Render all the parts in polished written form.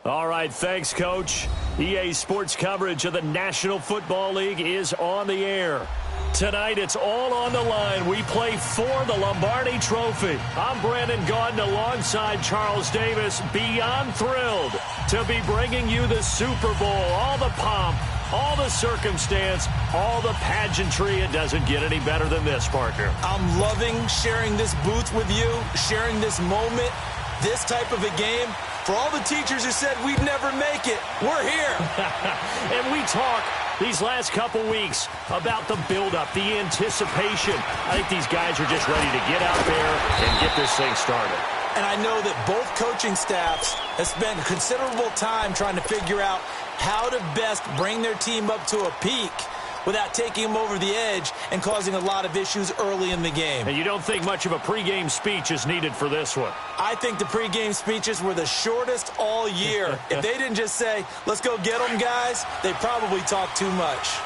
All right, thanks, Coach. EA Sports coverage of the National Football League is on the air. Tonight, it's all on the line. We play for the Lombardi Trophy. I'm Brandon Gaudin alongside Charles Davis. Beyond thrilled to be bringing you the Super Bowl. All the pomp, all the circumstance, all the pageantry. It doesn't get any better than this, partner. I'm loving sharing this booth with you, sharing this moment, this type of a game. For all the teachers who said we'd never make it, we're here. And we talk these last couple weeks about the buildup, the anticipation. I think these guys are just ready to get out there and get this thing started. And I know that both coaching staffs have spent considerable time trying to figure out how to best bring their team up to a peak without taking them over the edge and causing a lot of issues early in the game. And you don't think much of a pregame speech is needed for this one? I think the pregame speeches were the shortest all year. If they didn't just say, let's go get them, guys, they probably talked too much.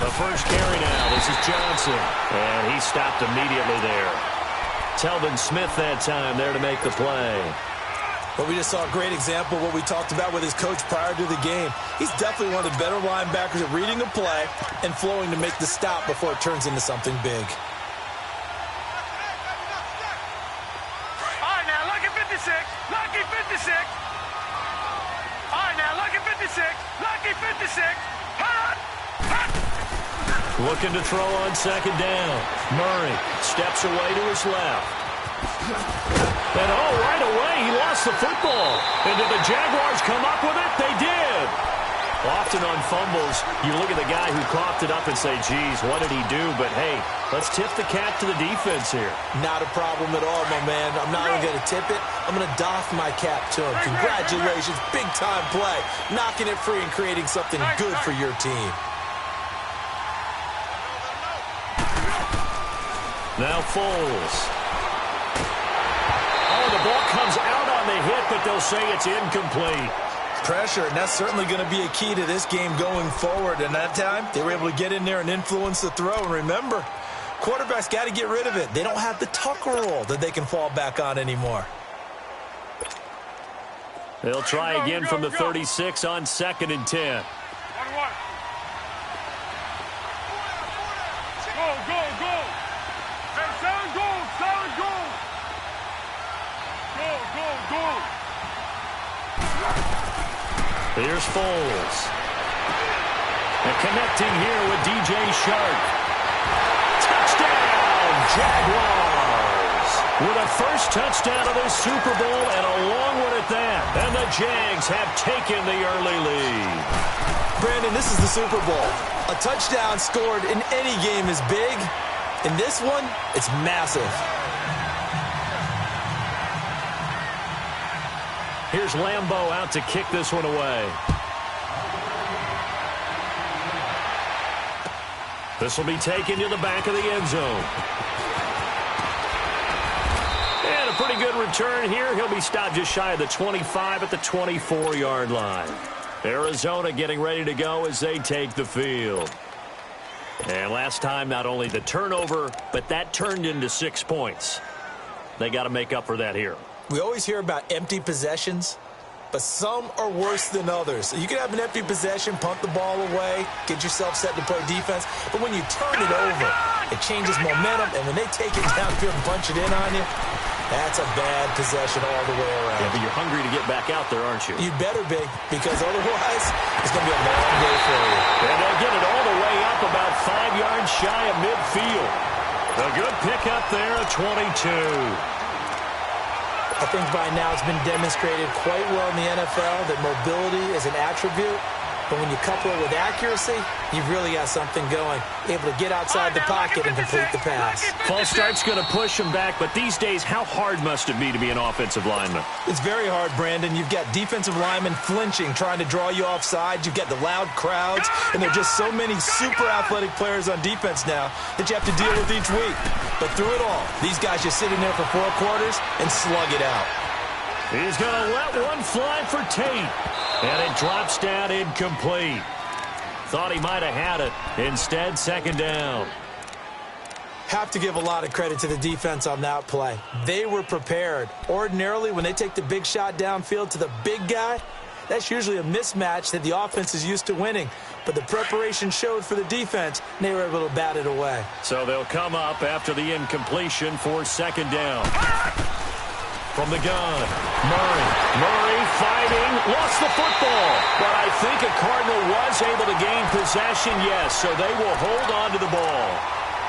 The first carry now. This is Johnson. And he stopped immediately there. Telvin Smith that time there to make the play. But we just saw a great example of what we talked about with his coach prior to the game. He's definitely one of the better linebackers at reading a play and flowing to make the stop before it turns into something big. All right, now, lucky 56. Lucky 56. All right, now, lucky 56. Lucky 56. Hot! Hot! Looking to throw on second down. Murray steps away to his left. And right away, he lost the football. And did the Jaguars come up with it? They did. Often on fumbles, you look at the guy who coughed it up and say, geez, what did he do? But, hey, let's tip the cap to the defense here. Not a problem at all, my man. I'm not only going to tip it, I'm going to doff my cap to him. Congratulations, big-time play. Knocking it free and creating something good for your team. Now Foles. Oh, the ball comes out on the hit, but they'll say it's incomplete. Pressure, and that's certainly going to be a key to this game going forward. And that time, they were able to get in there and influence the throw. And remember, quarterbacks got to get rid of it. They don't have the Tucker roll that they can fall back on anymore. They'll try again from the 36 on 2nd and 10. Here's Foles. And connecting here with DJ Shark. Touchdown, Jaguars! With a first touchdown of this Super Bowl and a long one at that. And the Jags have taken the early lead. Brandon, this is the Super Bowl. A touchdown scored in any game is big. In this one, it's massive. Here's Lambeau out to kick this one away. This will be taken to the back of the end zone. And a pretty good return here. He'll be stopped just shy of the 25 at the 24-yard line. Arizona getting ready to go as they take the field. And last time, not only the turnover, but that turned into 6 points. They got to make up for that here. We always hear about empty possessions, but some are worse than others. You can have an empty possession, punt the ball away, get yourself set to play defense, but when you turn it over, it changes momentum, and when they take it downfield and punch it in on you, that's a bad possession all the way around. Yeah, but you're hungry to get back out there, aren't you? You better be, because otherwise, it's going to be a long day for you. And they'll get it all the way up about 5 yards shy of midfield. A good pickup there at 22. I think by now it's been demonstrated quite well in the NFL that mobility is an attribute. But when you couple it with accuracy, you've really got something going. Able to get outside the pocket and complete the pass. False start's going to push him back, but these days, how hard must it be to be an offensive lineman? It's very hard, Brandon. You've got defensive linemen flinching, trying to draw you offside. You've got the loud crowds, and there are just so many super athletic players on defense now that you have to deal with each week. But through it all, these guys just sit in there for 4 quarters and slug it out. He's going to let one fly for Tate. And it drops down incomplete. Thought he might have had it. Instead, second down. Have to give a lot of credit to the defense on that play. They were prepared. Ordinarily, when they take the big shot downfield to the big guy, that's usually a mismatch that the offense is used to winning. But the preparation showed for the defense, and they were able to bat it away. So they'll come up after the incompletion for second down. From the gun, Murray fighting, lost the football. But I think a Cardinal was able to gain possession, yes, so they will hold on to the ball.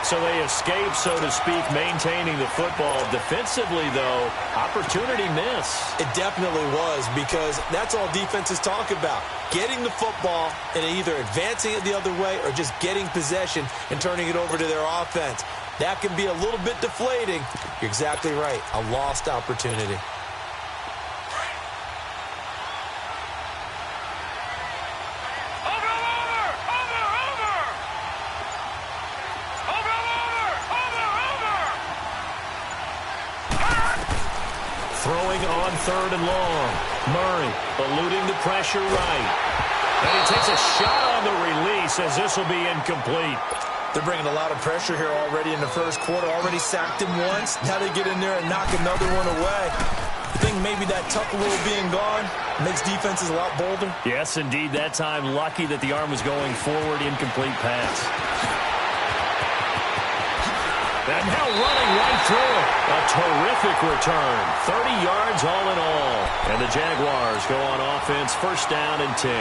So they escape, so to speak, maintaining the football. Defensively, though, opportunity miss. It definitely was, because that's all defenses talk about. Getting the football and either advancing it the other way or just getting possession and turning it over to their offense. That can be a little bit deflating. You're exactly right. A lost opportunity. Throwing on third and long. Murray eluding the pressure right. And he takes a shot on the release as this will be incomplete. They're bringing a lot of pressure here already in the first quarter. Already sacked him once. Now they get in there and knock another one away. I think maybe that tuck rule being gone makes defenses a lot bolder. Yes, indeed. That time, lucky that the arm was going forward. Incomplete pass. And now running right through it. A terrific return. 30 yards all in all. And the Jaguars go on offense. First down and 10.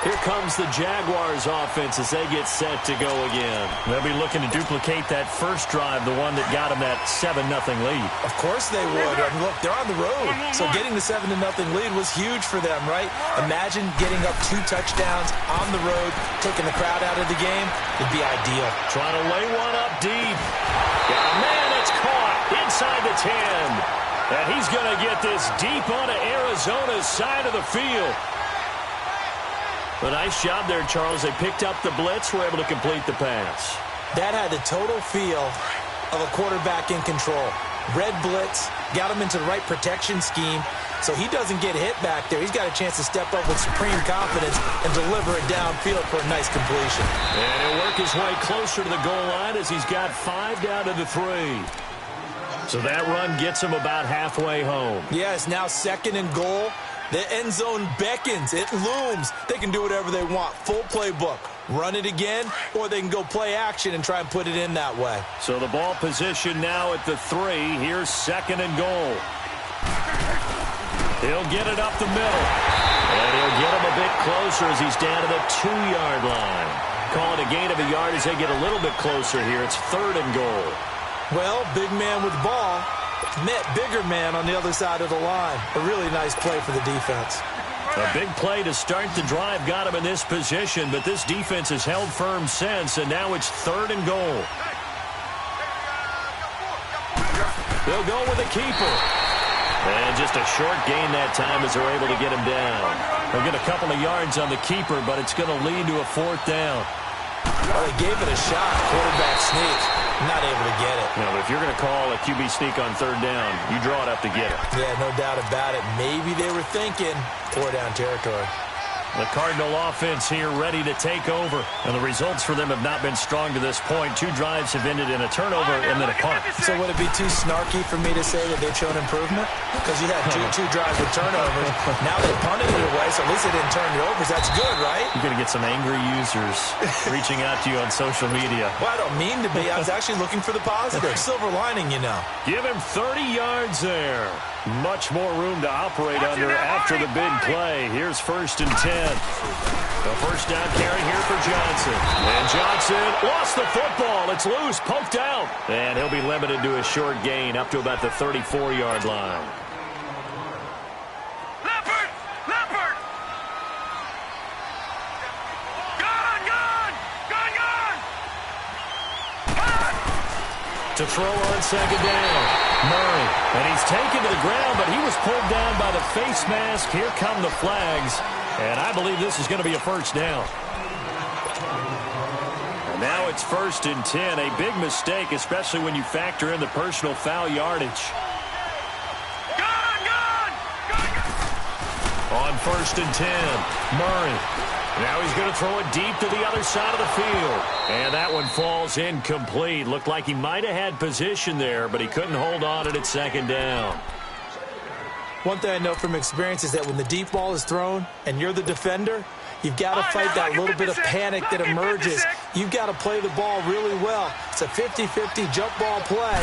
Here comes the Jaguars offense as they get set to go again. They'll be looking to duplicate that first drive, the one that got them that 7-0 lead. Of course they would. I mean, look, they're on the road. So getting the 7-0 lead was huge for them, right? Imagine getting up 2 touchdowns on the road, taking the crowd out of the game. It'd be ideal. Trying to lay one up deep. Man, it's caught inside the 10. And he's going to get this deep onto Arizona's side of the field. A nice job there, Charles. They picked up the blitz, were able to complete the pass. That had the total feel of a quarterback in control. Red blitz, got him into the right protection scheme, so he doesn't get hit back there. He's got a chance to step up with supreme confidence and deliver it downfield for a nice completion. And he'll work his way closer to the goal line as he's got 5 down to the 3. So that run gets him about halfway home. Yes, now second and goal. The end zone beckons. It looms. They can do whatever they want. Full playbook. Run it again, or they can go play action and try and put it in that way. So the ball position now at the 3. Here's second and goal. He'll get it up the middle. And he'll get him a bit closer as he's down to the 2-yard line. Call it a gain of a yard as they get a little bit closer here. It's third and goal. Well, big man with ball. Met bigger man on the other side of the line. A really nice play for the defense. A big play to start the drive got him in this position, but this defense has held firm since, and now it's third and goal. They'll go with a keeper. And just a short gain that time as they're able to get him down. They'll get a couple of yards on the keeper, but it's going to lead to a 4th down. Well, they gave it a shot. Quarterback sneak. Not able to get it. No, but if you're going to call a QB sneak on third down, you draw it up to get it. Yeah, no doubt about it. Maybe they were thinking 4-down territory. The Cardinal offense here ready to take over. And the results for them have not been strong to this point. 2 drives have ended in a turnover and then a punt. So would it be too snarky for me to say that they've shown improvement? Because you had two drives with turnovers. Now they punted it away, so at least they didn't turn it over. That's good, right? You're going to get some angry users reaching out to you on social media. Well, I don't mean to be. I was actually looking for the positive. Silver lining, you know. Give him 30 yards there. Much more room to operate under after the big play. Here's first and 10. The first down carry here for Johnson. And Johnson lost the football. It's loose, poked out. And he'll be limited to a short gain up to about the 34-yard line. Leopard! Leopard! Gun! To throw on second down. Murray, and he's taken to the ground, but he was pulled down by the face mask. Here come the flags, and I believe this is going to be a first down. And now it's first and 10, a big mistake, especially when you factor in the personal foul yardage. On 1st and 10, Murray. Now he's going to throw it deep to the other side of the field. And that one falls incomplete. Looked like he might have had position there, but he couldn't hold on at 2nd down. One thing I know from experience is that when the deep ball is thrown and you're the defender, you've got to fight that little bit of panic that emerges. You've got to play the ball really well. It's a 50-50 jump ball play.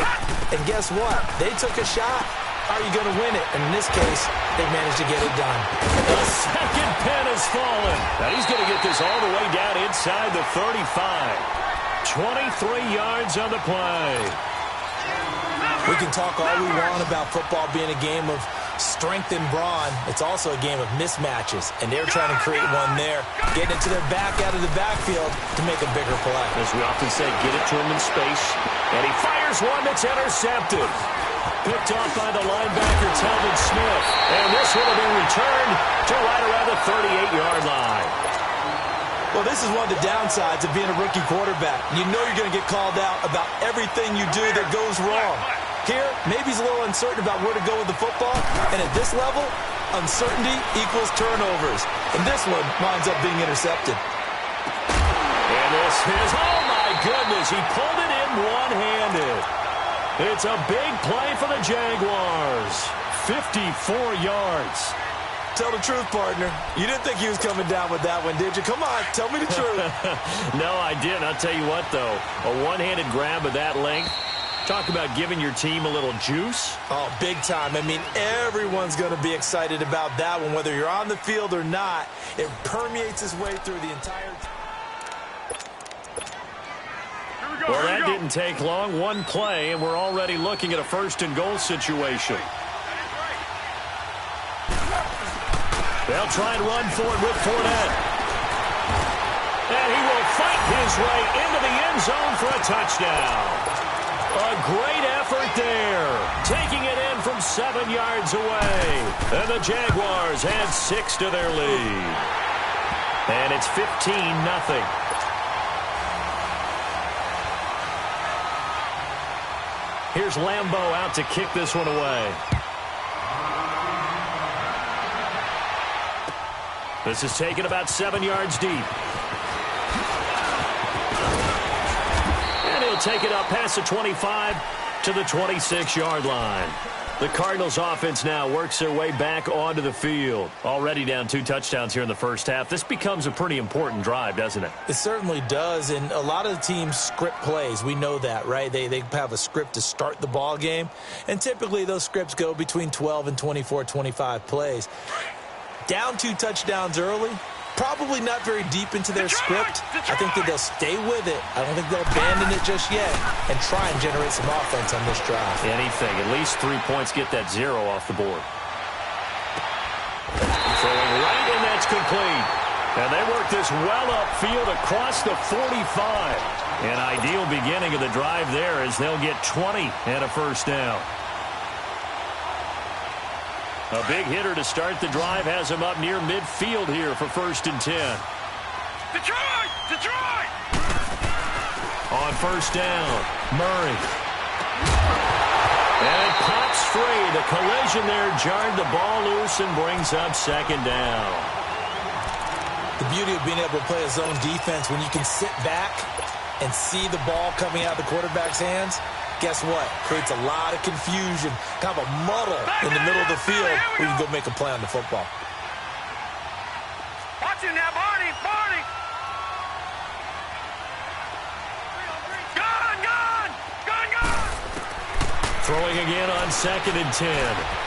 And guess what? They took a shot. How are you going to win it? And in this case, they managed to get it done. The second pin has fallen. Now he's going to get this all the way down inside the 35. 23 yards on the play. We can talk all we want about football being a game of strength and brawn. It's also a game of mismatches, and they're trying to create one there, getting it to their back out of the backfield to make a bigger play. As we often say, get it to him in space, and he fires one that's intercepted. Picked off by the linebacker, Telvin Smith, and this one will be returned to right around the 38-yard line. Well, this is one of the downsides of being a rookie quarterback. You know you're going to get called out about everything you do that goes wrong. Here, maybe he's a little uncertain about where to go with the football, and at this level, uncertainty equals turnovers. And this one winds up being intercepted. And this is, oh my goodness, he pulled it in one-handed. It's a big play for the Jaguars. 54 yards. Tell the truth, partner. You didn't think he was coming down with that one, did you? Come on, tell me the truth. No, I didn't. I'll tell you what, though. A one-handed grab of that length. Talk about giving your team a little juice. Oh, big time. I mean, everyone's going to be excited about that one, whether you're on the field or not. It permeates its way through the entire team. Well, that didn't take long. One play, and we're already looking at a 1st and goal situation. They'll try and run for it with Fournette. And he will fight his way into the end zone for a touchdown. A great effort there. Taking it in from 7 yards away. And the Jaguars add 6 to their lead. And it's 15-0. Here's Lambeau out to kick this one away. This is taken about 7 yards deep. And he'll take it up past the 25 to the 26-yard line. The Cardinals offense now works their way back onto the field. Already down 2 touchdowns here in the first half. This becomes a pretty important drive, doesn't it? It certainly does, and a lot of the teams script plays. We know that, right? They have a script to start the ball game, and typically those scripts go between 12 and 24, 25 plays. Down 2 touchdowns early, probably not very deep into their script. I think that they'll stay with it. I don't think they'll abandon it just yet and try and generate some offense on this drive. Anything. At least 3 points get that 0 off the board. Throwing right, and that's complete. And they work this well upfield across the 45. An ideal beginning of the drive there as they'll get 20 and a 1st down. A big hitter to start the drive has him up near midfield here for 1st and 10. Detroit! Detroit! On 1st down, Murray. And it pops free. The collision there jarred the ball loose and brings up 2nd down. The beauty of being able to play a zone defense when you can sit back and see the ball coming out of the quarterback's hands, guess what? Creates a lot of confusion, kind of a muddle in the middle of the field where you can go make a play on the football. Watch him now, Barney! Barney! Gone! Gone! Gone! Gone! Throwing again on 2nd and 10.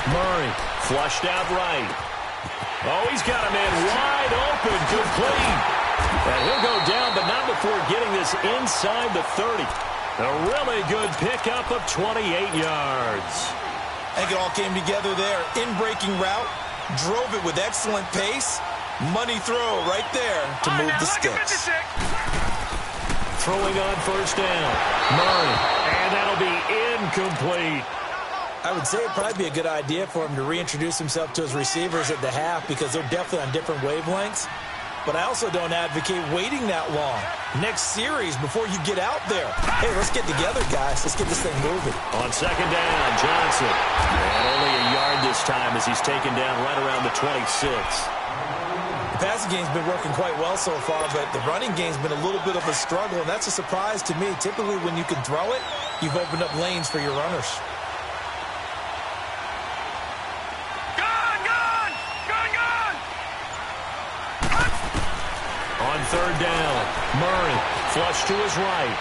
Murray flushed out right. Oh, he's got a man wide open, complete. And he'll go down, but not before getting this inside the 30. A really good pickup of 28 yards. I think it all came together there. In-breaking route, drove it with excellent pace. Money throw right there to move the sticks. Throwing on 1st down. Murray, and that'll be incomplete. I would say it'd probably be a good idea for him to reintroduce himself to his receivers at the half because they're definitely on different wavelengths. But I also don't advocate waiting that long. Next series before you get out there. Hey, let's get together, guys. Let's get this thing moving. On 2nd down, Johnson. And only a yard to this time as he's taken down right around the 26. The passing game's been working quite well so far, but the running game's been a little bit of a struggle, and that's a surprise to me. Typically, when you can throw it, you've opened up lanes for your runners. On third down, Murray flush to his right.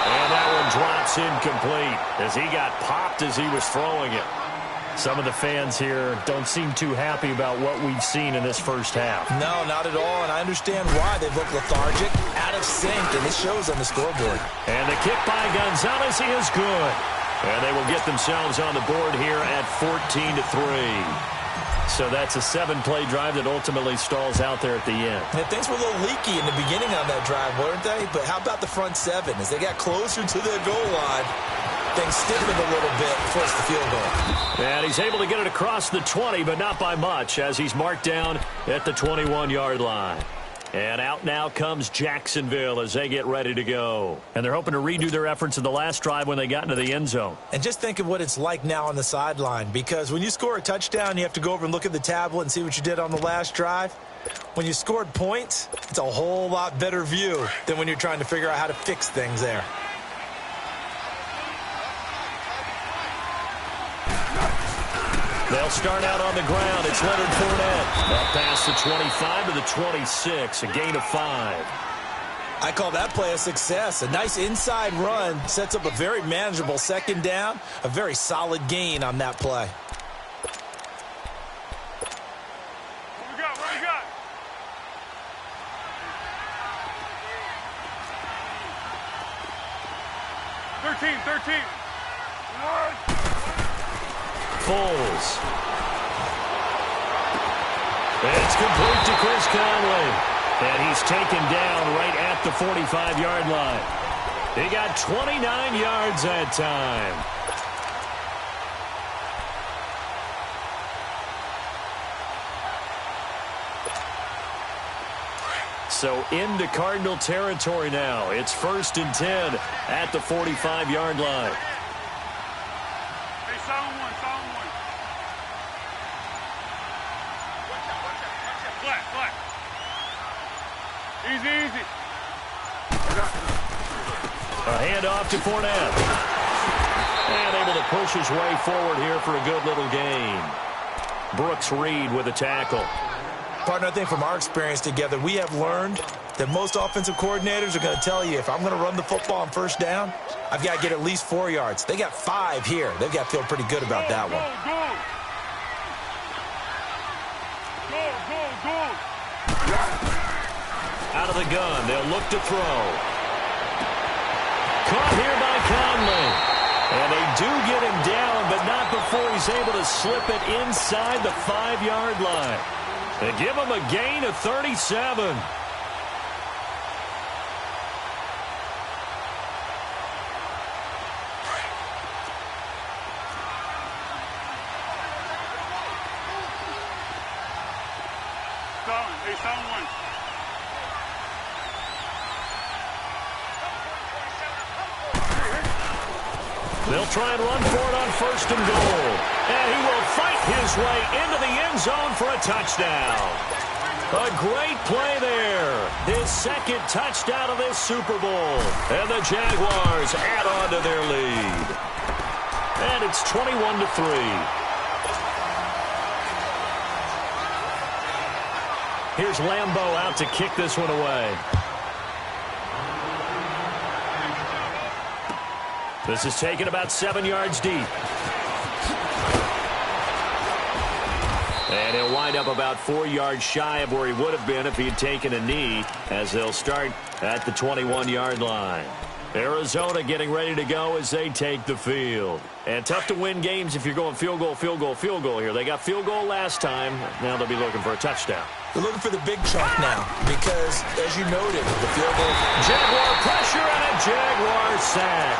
And that one drops incomplete as he got popped as he was throwing it. Some of the fans here don't seem too happy about what we've seen in this first half. No, not at all, and I understand why. They've looked lethargic, out of sync, and it shows on the scoreboard. And the kick by Gonzalez is good. And they will get themselves on the board here at 14-3. So that's a 7-play drive that ultimately stalls out there at the end. And things were a little leaky in the beginning on that drive, weren't they? But how about the front seven? As they got closer to their goal line, things stiffened a little bit, forced the field goal. And he's able to get it across the 20, but not by much, as he's marked down at the 21-yard line. And out now comes Jacksonville as they get ready to go. And they're hoping to redo their efforts in the last drive when they got into the end zone. And just think of what it's like now on the sideline, because when you score a touchdown, you have to go over and look at the tablet and see what you did on the last drive. When you scored points, it's a whole lot better view than when you're trying to figure out how to fix things there. They'll start out on the ground. It's Leonard Fournette. Up past the 25 to the 26, a gain of 5. I call that play a success. A nice inside run sets up a very manageable second down, a very solid gain on that play. What we got? What we got? Thirteen. Foles. It's complete to Chris Conley. And he's taken down right at the 45-yard line. He got 29 yards that time. So into Cardinal territory now. It's 1st and 10 at the 45-yard line. Hey, sound one. Flat. Easy. A handoff to Fournette. And able to push his way forward here for a good little gain. Brooks Reed with a tackle. Partner, I think from our experience together, we have learned that most offensive coordinators are going to tell you, if I'm going to run the football on first down, I've got to get at least 4 yards. They got 5 here. They've got to feel pretty good about that one. Go. Out of the gun, they'll look to throw. Caught here by Conley. And they do get him down, but not before he's able to slip it inside the 5-yard line. They give him a gain of 37. Sound one. They'll try and run for it on 1st and goal. And he will fight his way into the end zone for a touchdown. A great play there. His second touchdown of this Super Bowl. And the Jaguars add on to their lead. And it's 21-3. Here's Lambeau out to kick this one away. This is taken about 7 yards deep. And he'll wind up about 4 yards shy of where he would have been if he had taken a knee, as they'll start at the 21-yard line. Arizona getting ready to go as they take the field. And tough to win games if you're going field goal here. They got field goal last time. Now they'll be looking for a touchdown. They're looking for the big chunk now because, as you noted, the field goal. Jaguar pressure and a Jaguar sack.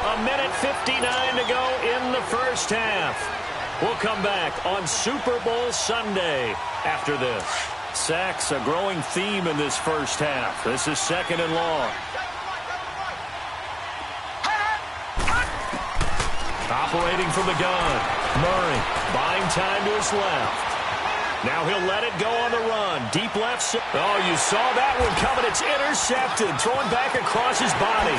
A minute 59 to go in the first half. We'll come back on Super Bowl Sunday after this. Sacks, a growing theme in this first half. This is 2nd and long. Operating from the gun. Murray buying time to his left. Now he'll let it go on the run. Deep left. Oh, you saw that one coming. It's intercepted. Throwing back across his body.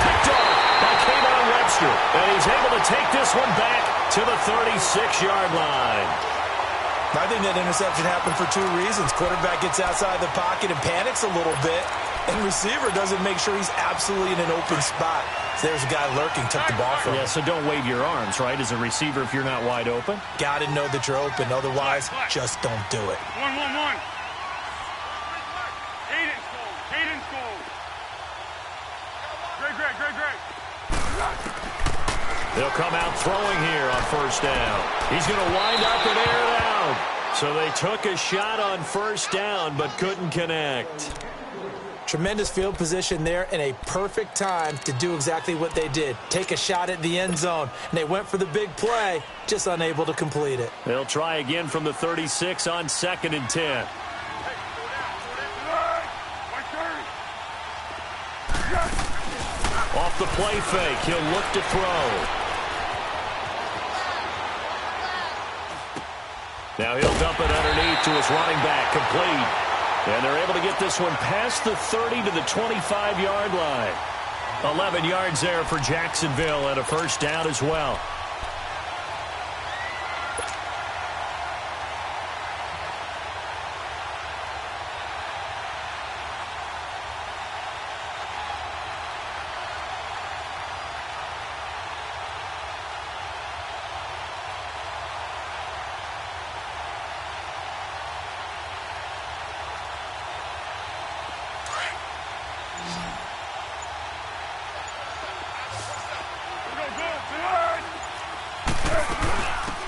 Picked off by Kayvon Webster. And he's able to take this one back to the 36-yard line. I think that interception happened for two reasons. Quarterback gets outside the pocket and panics a little bit. And receiver doesn't make sure he's absolutely in an open spot. So there's a guy lurking, took the ball from him. Yeah, so don't wave your arms, right, as a receiver if you're not wide open. Got to know that you're open. Otherwise, just don't do it. 1-1-1. Cadence goal. Great. They'll come out throwing here on first down. He's going to wind up and air it out. So they took a shot on first down but couldn't connect. Tremendous field position there and a perfect time to do exactly what they did. Take a shot at the end zone. And they went for the big play, just unable to complete it. They'll try again from the 36 on 2nd and 10. Off the play fake, he'll look to throw. Now he'll dump it underneath to his running back, complete. And they're able to get this one past the 30 to the 25-yard line. 11 yards there for Jacksonville and a first down as well.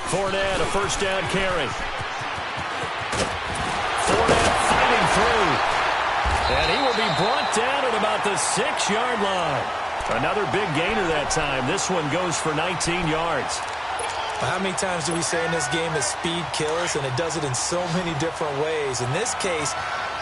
Fournette, a first down carry. Fournette fighting through. And he will be brought down at about the 6-yard line. Another big gainer that time. This one goes for 19 yards. How many times do we say in this game that speed kills, and it does it in so many different ways? In this case,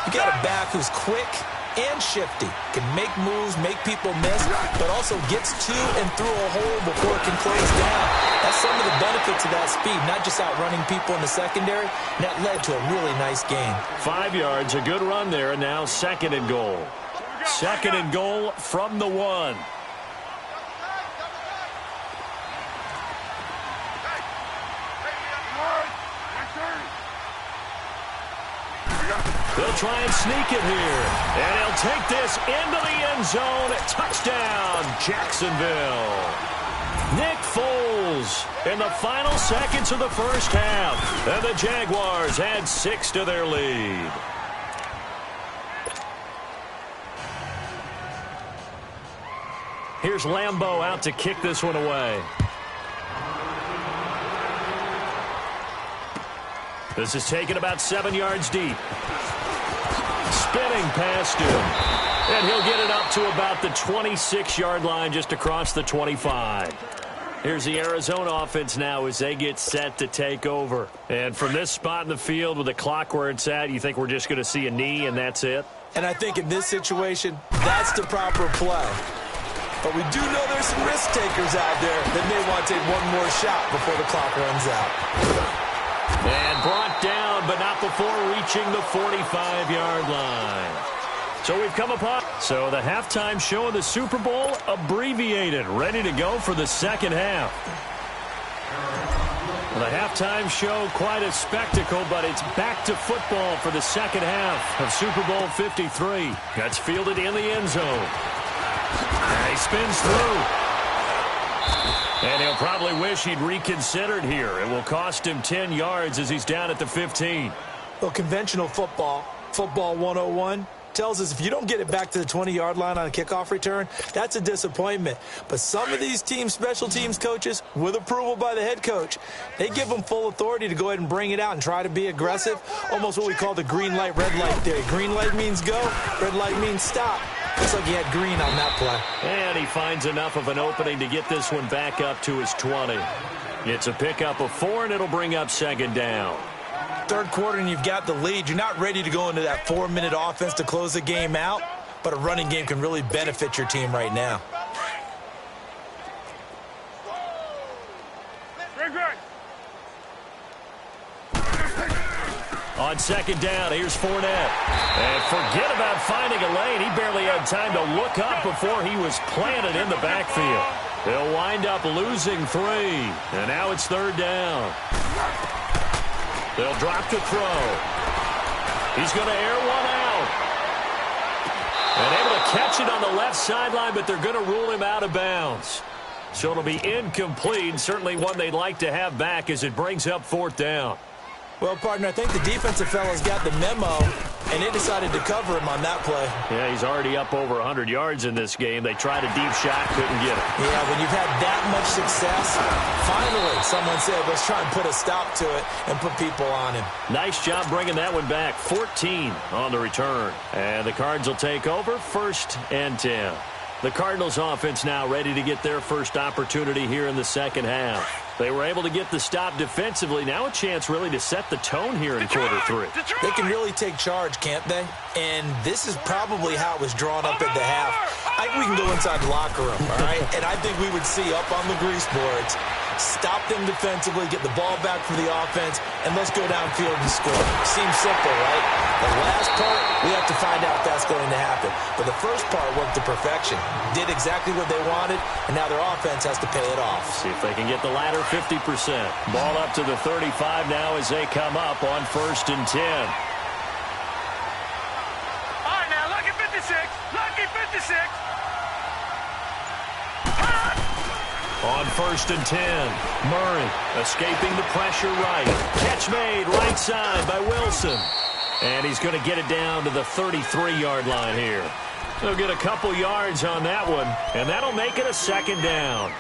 you got a back who's quick and shifty, can make moves, make people miss, but also gets to and through a hole before it can close down. That's some of the benefits of that speed, not just outrunning people in the secondary, and that led to a really nice game. 5 yards, a good run there, and now 2nd and goal. 2nd and goal from the 1. They'll try and sneak it here. And he'll take this into the end zone. Touchdown, Jacksonville. Nick Foles in the final seconds of the first half. And the Jaguars add 6 to their lead. Here's Lambeau out to kick this one away. This is taken about 7 yards deep. Spinning past him. And he'll get it up to about the 26-yard line, just across the 25. Here's the Arizona offense now as they get set to take over. And from this spot in the field with the clock where it's at, you think we're just going to see a knee and that's it? And I think in this situation, that's the proper play. But we do know there's some risk takers out there that may want to take one more shot before the clock runs out. And brought down, but not before reaching the 45-yard line. So we've come upon. So the halftime show of the Super Bowl abbreviated, ready to go for the second half. The halftime show, quite a spectacle, but it's back to football for the second half of Super Bowl 53. That's fielded in the end zone. And he spins through. And he'll probably wish he'd reconsidered here. It will cost him 10 yards as he's down at the 15. Well, conventional football 101, tells us if you don't get it back to the 20-yard line on a kickoff return, that's a disappointment. But some of these teams, special teams coaches, with approval by the head coach, they give them full authority to go ahead and bring it out and try to be aggressive, almost what we call the green light, red light theory. Green light means go, red light means stop. Looks like he had green on that play. And he finds enough of an opening to get this one back up to his 20. It's a pickup of 4, and it'll bring up second down. Third quarter, and you've got the lead. You're not ready to go into that 4-minute offense to close the game out, but a running game can really benefit your team right now. On second down, here's Fournette. And forget about finding a lane. He barely had time to look up before he was planted in the backfield. They'll wind up losing 3. And now it's third down. They'll drop to throw. He's going to air one out. And able to catch it on the left sideline, but they're going to rule him out of bounds. So it'll be incomplete, certainly one they'd like to have back as it brings up fourth down. Well, partner, I think the defensive fellas got the memo, and they decided to cover him on that play. Yeah, he's already up over 100 yards in this game. They tried a deep shot, couldn't get it. Yeah, when you've had that much success, finally someone said, let's try and put a stop to it and put people on him. Nice job bringing that one back. 14 on the return. And the Cards will take over, 1st and 10. The Cardinals offense now ready to get their first opportunity here in the second half. They were able to get the stop defensively. Now a chance really to set the tone here in quarter 3. They can really take charge, can't they? And this is probably how it was drawn up at the half. I think we can go inside the locker room, all right? And I think we would see up on the grease boards, stop them defensively, get the ball back for the offense, and let's go downfield and score. Seems simple, right? The last part, we have to find out if that's going to happen. But the first part worked to perfection. Did exactly what they wanted, and now their offense has to pay it off. See if they can get the latter 50%. Ball up to the 35 now as they come up on 1st and 10. All right, now, lucky 56. Lucky 56. On 1st and 10, Murray escaping the pressure right. Catch made right side by Wilson. And he's going to get it down to the 33-yard line here. They'll get a couple yards on that one, and that'll make it a second down.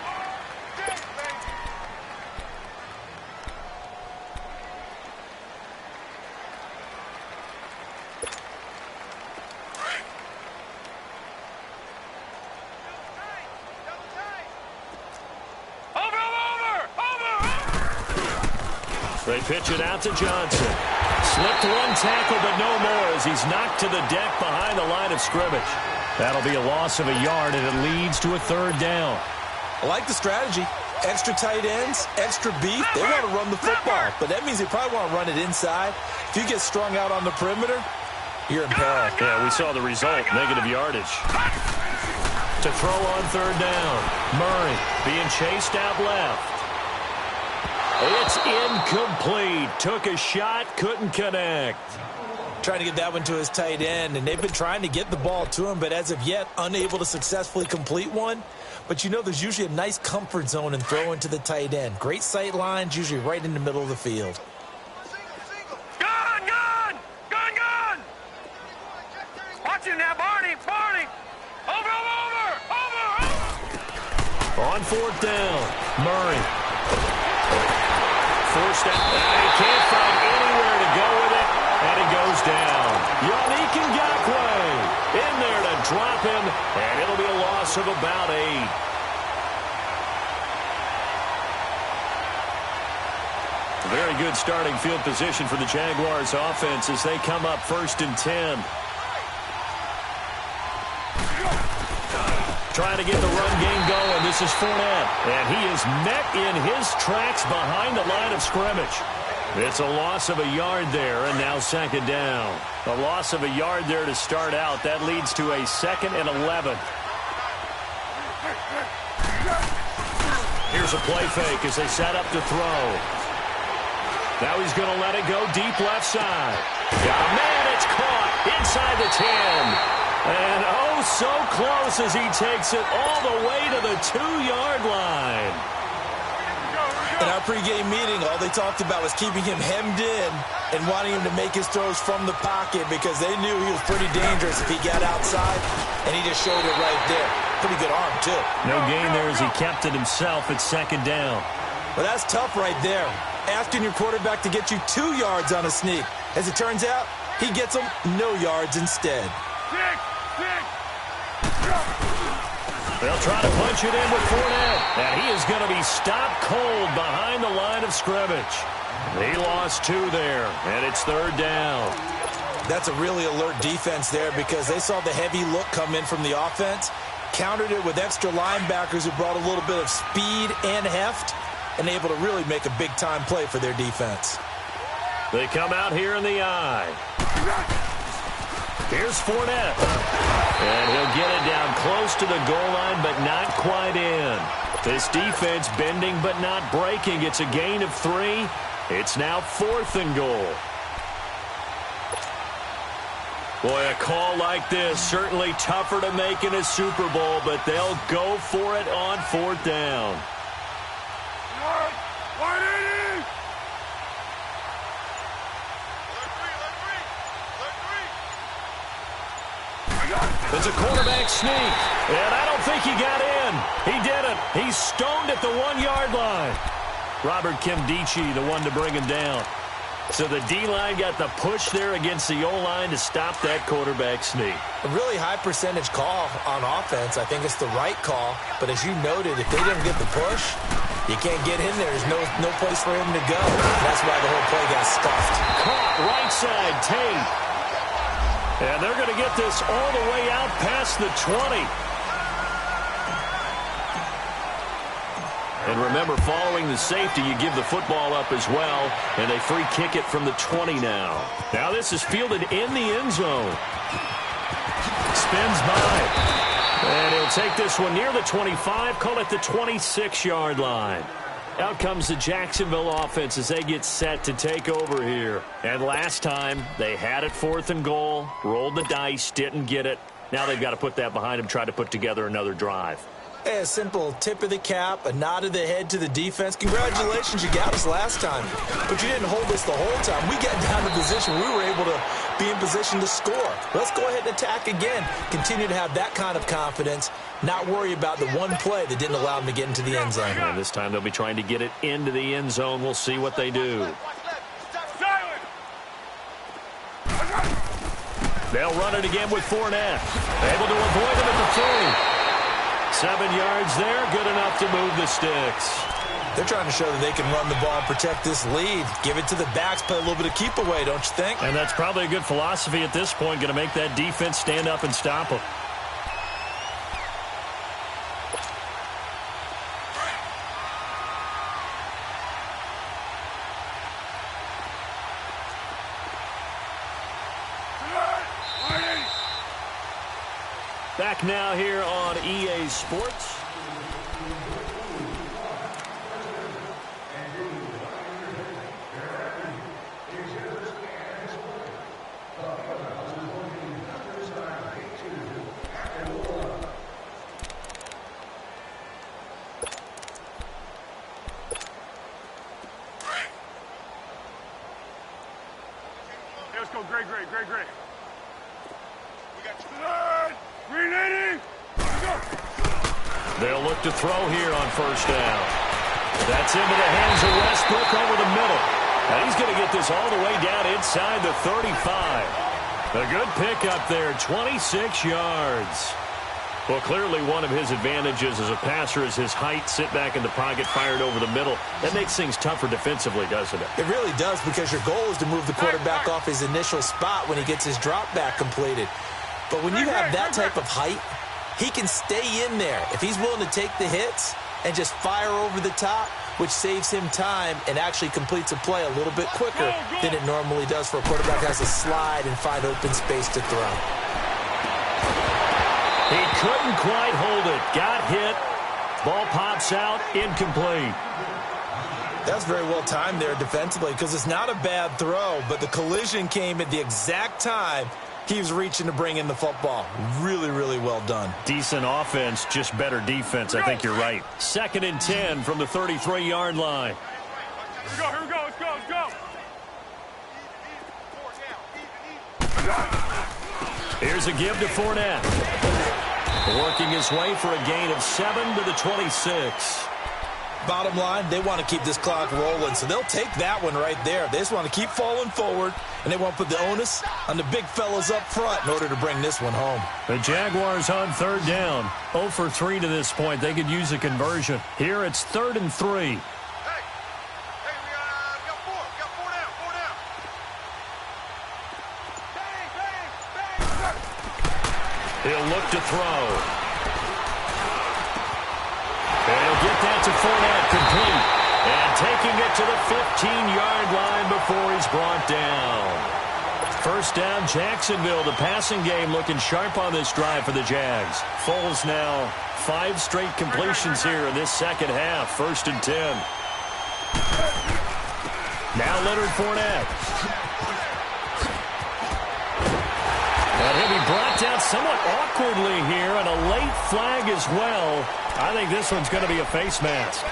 They pitch it out to Johnson. Slipped one tackle, but no more as he's knocked to the deck behind the line of scrimmage. That'll be a loss of a yard, and it leads to a third down. I like the strategy. Extra tight ends, extra beef. They want to run the football, but that means they probably want to run it inside. If you get strung out on the perimeter, you're in peril. Yeah, we saw the result, negative yardage. To throw on third down, Murray being chased out left. It's incomplete. Took a shot, couldn't connect. Trying to get that one to his tight end, and they've been trying to get the ball to him, but as of yet, unable to successfully complete one. But you know there's usually a nice comfort zone in throwing to the tight end. Great sight lines, usually right in the middle of the field. Gun! Gun! Gun! Gun! Watch him now, Barney! Barney! Over! On fourth down, Murray. Forced out. He can't find anywhere to go with it, and it goes down. Yannick Ngakoue in there to drop him, and it'll be a loss of about 8. Very good starting field position for the Jaguars offense as they come up 1st and 10. Trying to get the run game going. This is Fournette. And he is met in his tracks behind the line of scrimmage. It's a loss of a yard there, and now second down. A loss of a yard there to start out. That leads to a 2nd and 11. Here's a play fake as they set up to throw. Now he's going to let it go deep left side. Man, it's caught inside the 10. And oh, so close as he takes it all the way to the 2-yard line. In our pregame meeting, all they talked about was keeping him hemmed in and wanting him to make his throws from the pocket because they knew he was pretty dangerous if he got outside, and he just showed it right there. Pretty good arm, too. No gain there as he kept it himself at second down. Well, that's tough right there. Asking your quarterback to get you 2 yards on a sneak. As it turns out, he gets them no yards instead. They'll try to punch it in with Fournette. And he is going to be stopped cold behind the line of scrimmage. He lost 2 there, and it's third down. That's a really alert defense there because they saw the heavy look come in from the offense, countered it with extra linebackers who brought a little bit of speed and heft, and able to really make a big-time play for their defense. They come out here in the eye. Here's Fournette. And he'll get it down close to the goal line, but not quite in. This defense bending but not breaking. It's a gain of 3. It's now 4th and goal. Boy, a call like this, certainly tougher to make in a Super Bowl, but they'll go for it on 4th down. It's a quarterback sneak, and I don't think he got in. He didn't. He's stoned at the 1-yard line. Robert Kimdichie, the one to bring him down. So the D-line got the push there against the O-line to stop that quarterback sneak. A really high percentage call on offense. I think it's the right call. But as you noted, if they didn't get the push, you can't get in there. There's no place for him to go. That's why the whole play got stuffed. Caught right side, Tate. And they're going to get this all the way out past the 20. And remember, following the safety, you give the football up as well, and they free kick it from the 20 now. Now this is fielded in the end zone. Spins by. And he'll take this one near the 25, call it the 26-yard line. Out comes the Jacksonville offense as they get set to take over here. And last time, they had it 4th and goal, rolled the dice, didn't get it. Now they've got to put that behind them, try to put together another drive. A simple tip of the cap, a nod of the head to the defense. Congratulations, you got us last time. But you didn't hold us the whole time. We got down to position. We were able to be in position to score. Let's go ahead and attack again. Continue to have that kind of confidence. Not worry about the one play that didn't allow them to get into the end zone. And this time they'll be trying to get it into the end zone. We'll see what they do. They'll run it again with Fournette. Able to avoid him at the 30. 7 yards there, good enough to move the sticks. They're trying to show that they can run the ball and protect this lead. Give it to the backs, play a little bit of keep away, don't you think? And that's probably a good philosophy at this point, going to make that defense stand up and stop them. Back now here on EA Sports. Let's go, great. We got you. Green 80. They'll look to throw here on 1st down. That's into the hands of Westbrook over the middle. And he's going to get this all the way down inside the 35. A good pickup there, 26 yards. Well, clearly one of his advantages as a passer is his height. Sit back in the pocket, fired over the middle. That makes things tougher defensively, doesn't it? It really does, because your goal is to move the quarterback off his initial spot when he gets his drop back completed. But when you have that type of height, he can stay in there if he's willing to take the hits and just fire over the top, which saves him time and actually completes a play a little bit quicker than it normally does for a quarterback who has to slide and find open space to throw. He couldn't quite hold it. Got hit. Ball pops out. Incomplete. That's very well timed there defensively, because it's not a bad throw, but the collision came at the exact time he was reaching to bring in the football. Really, really well done. Decent offense, just better defense. I think you're right. 2nd and 10 from the 33-yard line. Here we go. Let's go. Here's a give to Fournette. Working his way for a gain of 7 to the 26. Bottom line, they want to keep this clock rolling, so they'll take that one right there. They just want to keep falling forward, and they want to put the onus on the big fellas up front in order to bring this one home. The Jaguars on 3rd down. 0 for 3 to this point. They could use a conversion. Here it's 3rd and 3. We got 4. We got 4 down. 4 down. Bang. He'll look to throw. And he'll get that to Fournette, complete. And taking it to the 15-yard line in before he's brought down. First down, Jacksonville. The passing game looking sharp on this drive for the Jags. Foles now 5 straight completions here in this second half. 1st and 10. Now Leonard Fournette. And he'll be brought down somewhat awkwardly here, and a late flag as well. I think this one's going to be a face mask.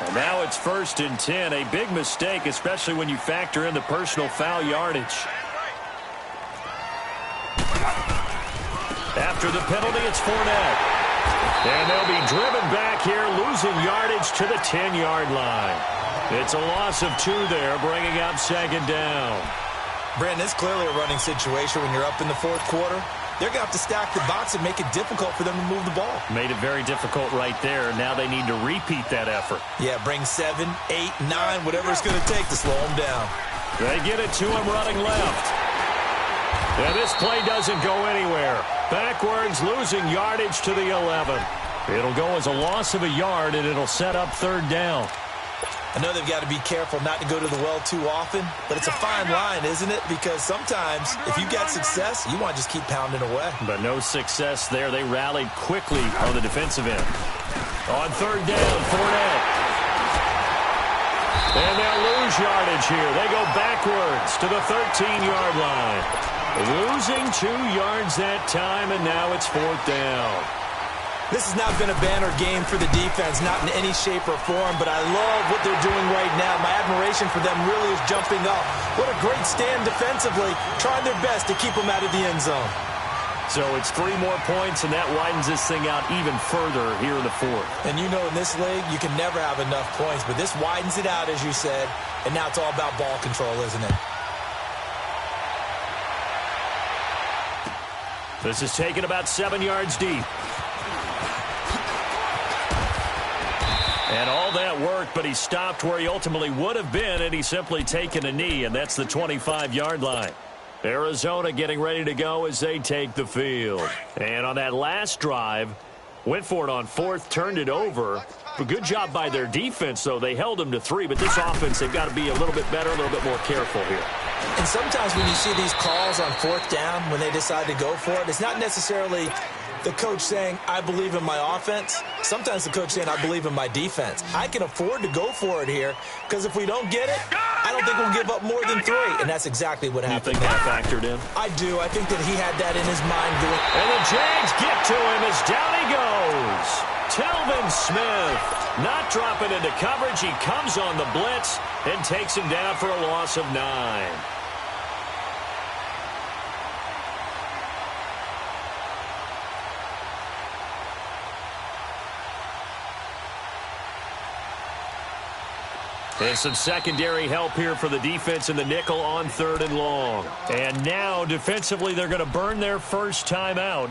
And now it's 1st and 10. A big mistake, especially when you factor in the personal foul yardage. After the penalty, it's Fournette. And they'll be driven back here, losing yardage to the 10-yard line. It's a loss of 2 there, bringing up 2nd down. Brandon, it's clearly a running situation when you're up in the 4th quarter. They're going to have to stack the box and make it difficult for them to move the ball. Made it very difficult right there. Now they need to repeat that effort. Yeah, bring 7, 8, 9, whatever it's going to take to slow them down. They get it to him running left. And this play doesn't go anywhere. Backwards, losing yardage to the 11. It'll go as a loss of a yard, and it'll set up 3rd down. I know they've got to be careful not to go to the well too often, but it's a fine line, isn't it? Because sometimes, if you got success, you want to just keep pounding away. But no success there. They rallied quickly on the defensive end. On 3rd down, Fournette. And they'll lose yardage here. They go backwards to the 13-yard line. Losing 2 yards that time, and now it's 4th down. This has not been a banner game for the defense, not in any shape or form, but I love what they're doing right now. My admiration for them really is jumping up. What a great stand defensively, trying their best to keep them out of the end zone. So it's 3 more points, and that widens this thing out even further here in the 4th. And you know in this league, you can never have enough points, but this widens it out, as you said, and now it's all about ball control, isn't it? This is taken about 7 yards deep. And all that worked, but he stopped where he ultimately would have been, and he's simply taken a knee, and that's the 25-yard line. Arizona getting ready to go as they take the field. And on that last drive, went for it on 4th, turned it over. A good job by their defense, though. They held them to 3, but this offense, they've got to be a little bit better, a little bit more careful here. And sometimes when you see these calls on 4th down, when they decide to go for it, it's not necessarily the coach saying, I believe in my offense. Sometimes the coach saying, I believe in my defense. I can afford to go for it here because if we don't get it, I don't think we'll give up more than 3. And that's exactly what happened. You think that factored in? I do. I think that he had that in his mind. And the Jags get to him as down he goes. Telvin Smith not dropping into coverage. He comes on the blitz and takes him down for a loss of 9. And some secondary help here for the defense in the nickel on 3rd and long. And now, defensively, they're going to burn their first time out.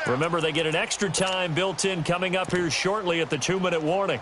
Remember, they get an extra time built in coming up here shortly at the 2-minute warning.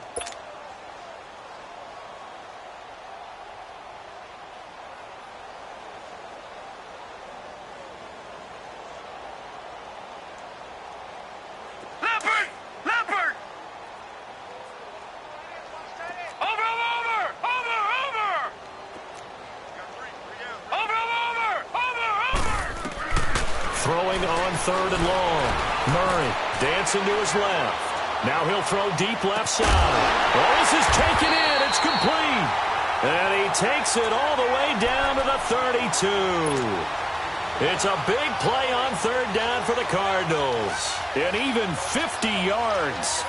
Throwing on 3rd and long. Murray dancing to his left. Now he'll throw deep left side. Well, this is taken in. It's complete. And he takes it all the way down to the 32. It's a big play on 3rd down for the Cardinals. And even 50 yards.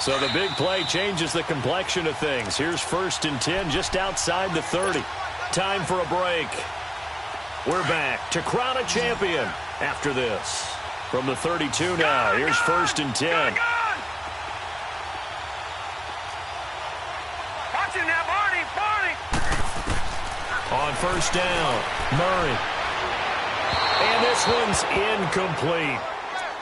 So the big play changes the complexion of things. Here's 1st and 10 just outside the 30. Time for a break. We're back to crown a champion after this. From the 32 now, here's 1st and 10. Watch him now, Barney, Barney. On 1st down, Murray. And this one's incomplete.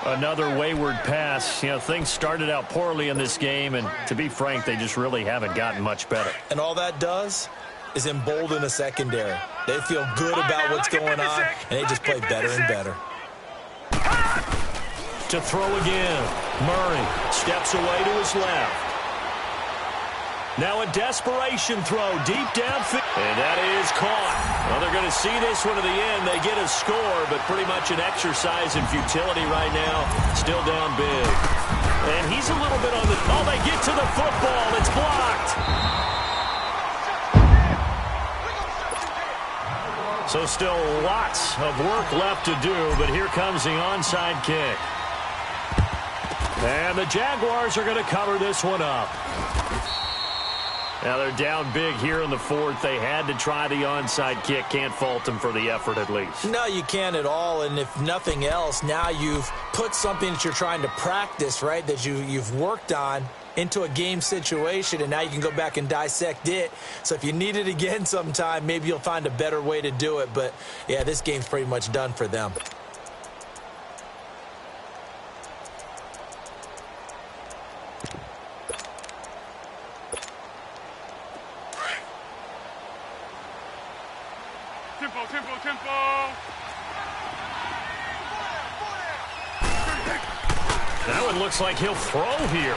Another wayward pass. You know, things started out poorly in this game, and to be frank, they just really haven't gotten much better. And all that does, is embolden the secondary. They feel good about what's going on, and they just play better and better. To throw again. Murray steps away to his left. Now a desperation throw deep downfield. And that is caught. Well, they're going to see this one to the end. They get a score, but pretty much an exercise in futility right now. Still down big. And he's a little bit on the... Oh, they get to the football. It's blocked. So still lots of work left to do, but here comes the onside kick. And the Jaguars are going to cover this one up. Now they're down big here in the fourth. They had to try the onside kick. Can't fault them for the effort at least. No, you can't at all. And if nothing else, now you've put something that you're trying to practice, right, that you've worked on into a game situation, and now you can go back and dissect it. So if you need it again sometime, maybe you'll find a better way to do it. But, yeah, this game's pretty much done for them. That one looks like he'll throw here.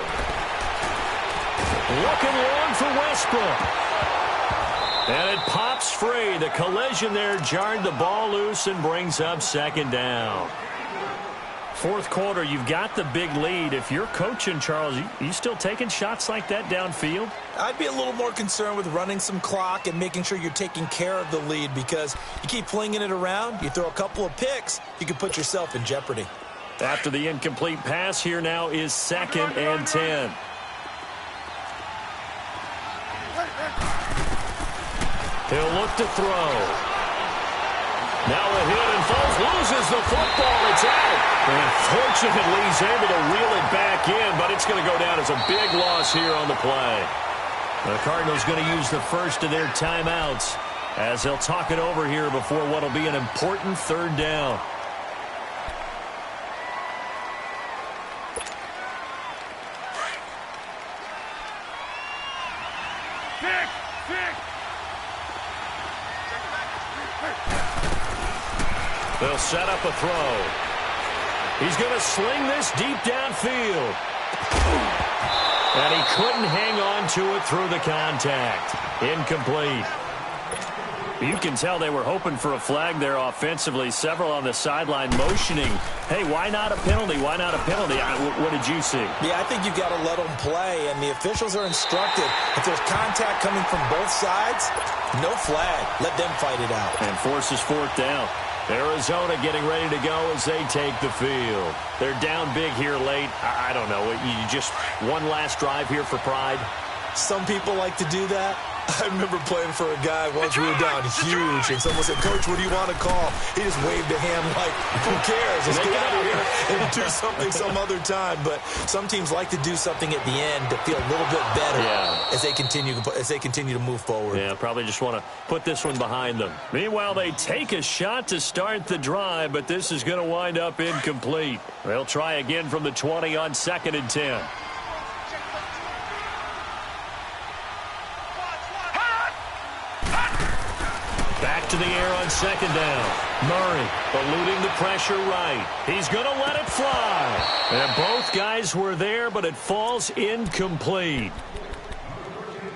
Looking long for Westbrook. And it pops free. The collision there jarred the ball loose and brings up second down. Fourth quarter, you've got the big lead. If you're coaching, Charles, you still taking shots like that downfield? I'd be a little more concerned with running some clock and making sure you're taking care of the lead, because you keep flinging it around, you throw a couple of picks, you can put yourself in jeopardy. After the incomplete pass, here now is 2nd and 10. He'll look to throw. Now a hit and falls, loses the football. It's out. And fortunately, he's able to reel it back in, but it's going to go down as a big loss here on the play. The Cardinals going to use the first of their timeouts as they'll talk it over here before what will be an important third down. They'll set up a throw. He's going to sling this deep downfield. And he couldn't hang on to it through the contact. Incomplete. You can tell they were hoping for a flag there offensively. Several on the sideline motioning, hey, why not a penalty? Why not a penalty? What did you see? Yeah, I think you've got to let them play, and the officials are instructed. If there's contact coming from both sides, no flag. Let them fight it out. And forces fourth down. Arizona getting ready to go as they take the field. They're down big here late. I don't know. You just one last drive here for pride? Some people like to do that. I remember playing for a guy once we were down huge, and someone said, "Coach, what do you want to call?" He just waved a hand like, who cares? Let's get out of here and do something some other time. But some teams like to do something at the end to feel a little bit better as they continue to move forward. Yeah, probably just want to put this one behind them. Meanwhile, they take a shot to start the drive, but this is going to wind up incomplete. They'll try again from the 20 on 2nd and 10. Back to the air on 2nd down. Murray eluding the pressure right. He's going to let it fly. And both guys were there, but it falls incomplete.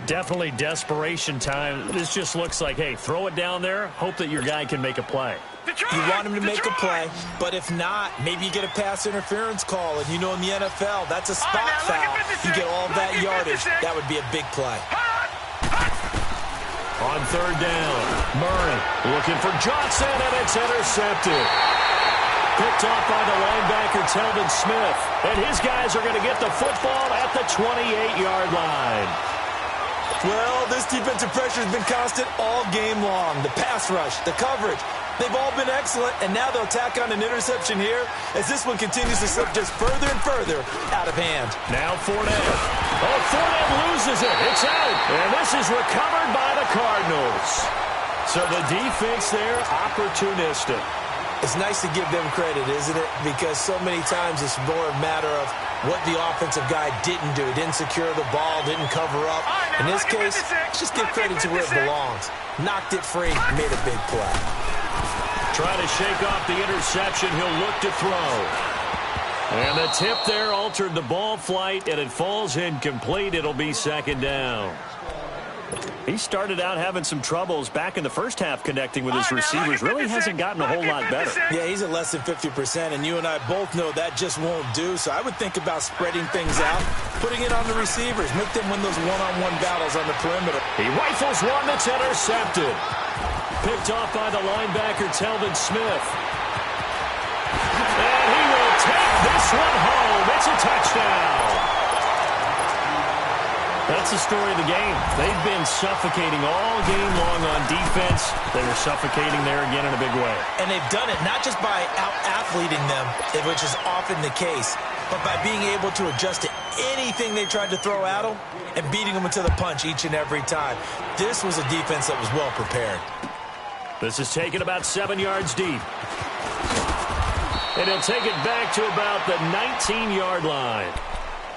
Definitely desperation time. This just looks like, hey, throw it down there, hope that your guy can make a play. You want him to make a play, but if not, maybe you get a pass interference call, and you know in the NFL, that's a spot foul. You get all that yardage. That would be a big play. On 3rd down, Murray looking for Johnson, and it's intercepted. Picked off by the linebacker, Telvin Smith. And his guys are going to get the football at the 28-yard line. Well, this defensive pressure has been constant all game long. The pass rush, the coverage, they've all been excellent, and now they'll tack on an interception here as this one continues to slip just further and further out of hand. Now Fournette. Oh, Fournette loses it. It's out. And this is recovered by the Cardinals. So the defense there, opportunistic. It's nice to give them credit, isn't it? Because so many times it's more a matter of what the offensive guy didn't do. Didn't secure the ball, didn't cover up. In this case, let's just give credit to where it belongs. Knocked it free, made a big play. Trying to shake off the interception. He'll look to throw. And the tip there altered the ball flight, and it falls incomplete. It'll be second down. He started out having some troubles back in the first half connecting with his receivers. Really hasn't gotten a whole lot better. Yeah, he's at less than 50%, and you and I both know that just won't do. So I would think about spreading things out, putting it on the receivers, make them win those one-on-one battles on the perimeter. He rifles one that's intercepted. Picked off by the linebacker, Telvin Smith. And he will take this one home. It's a touchdown. That's the story of the game. They've been suffocating all game long on defense. They were suffocating there again in a big way. And they've done it not just by out-athleting them, which is often the case, but by being able to adjust to anything they tried to throw at them and beating them into the punch each and every time. This was a defense that was well prepared. This is taken about 7 yards deep. And he'll take it back to about the 19-yard line.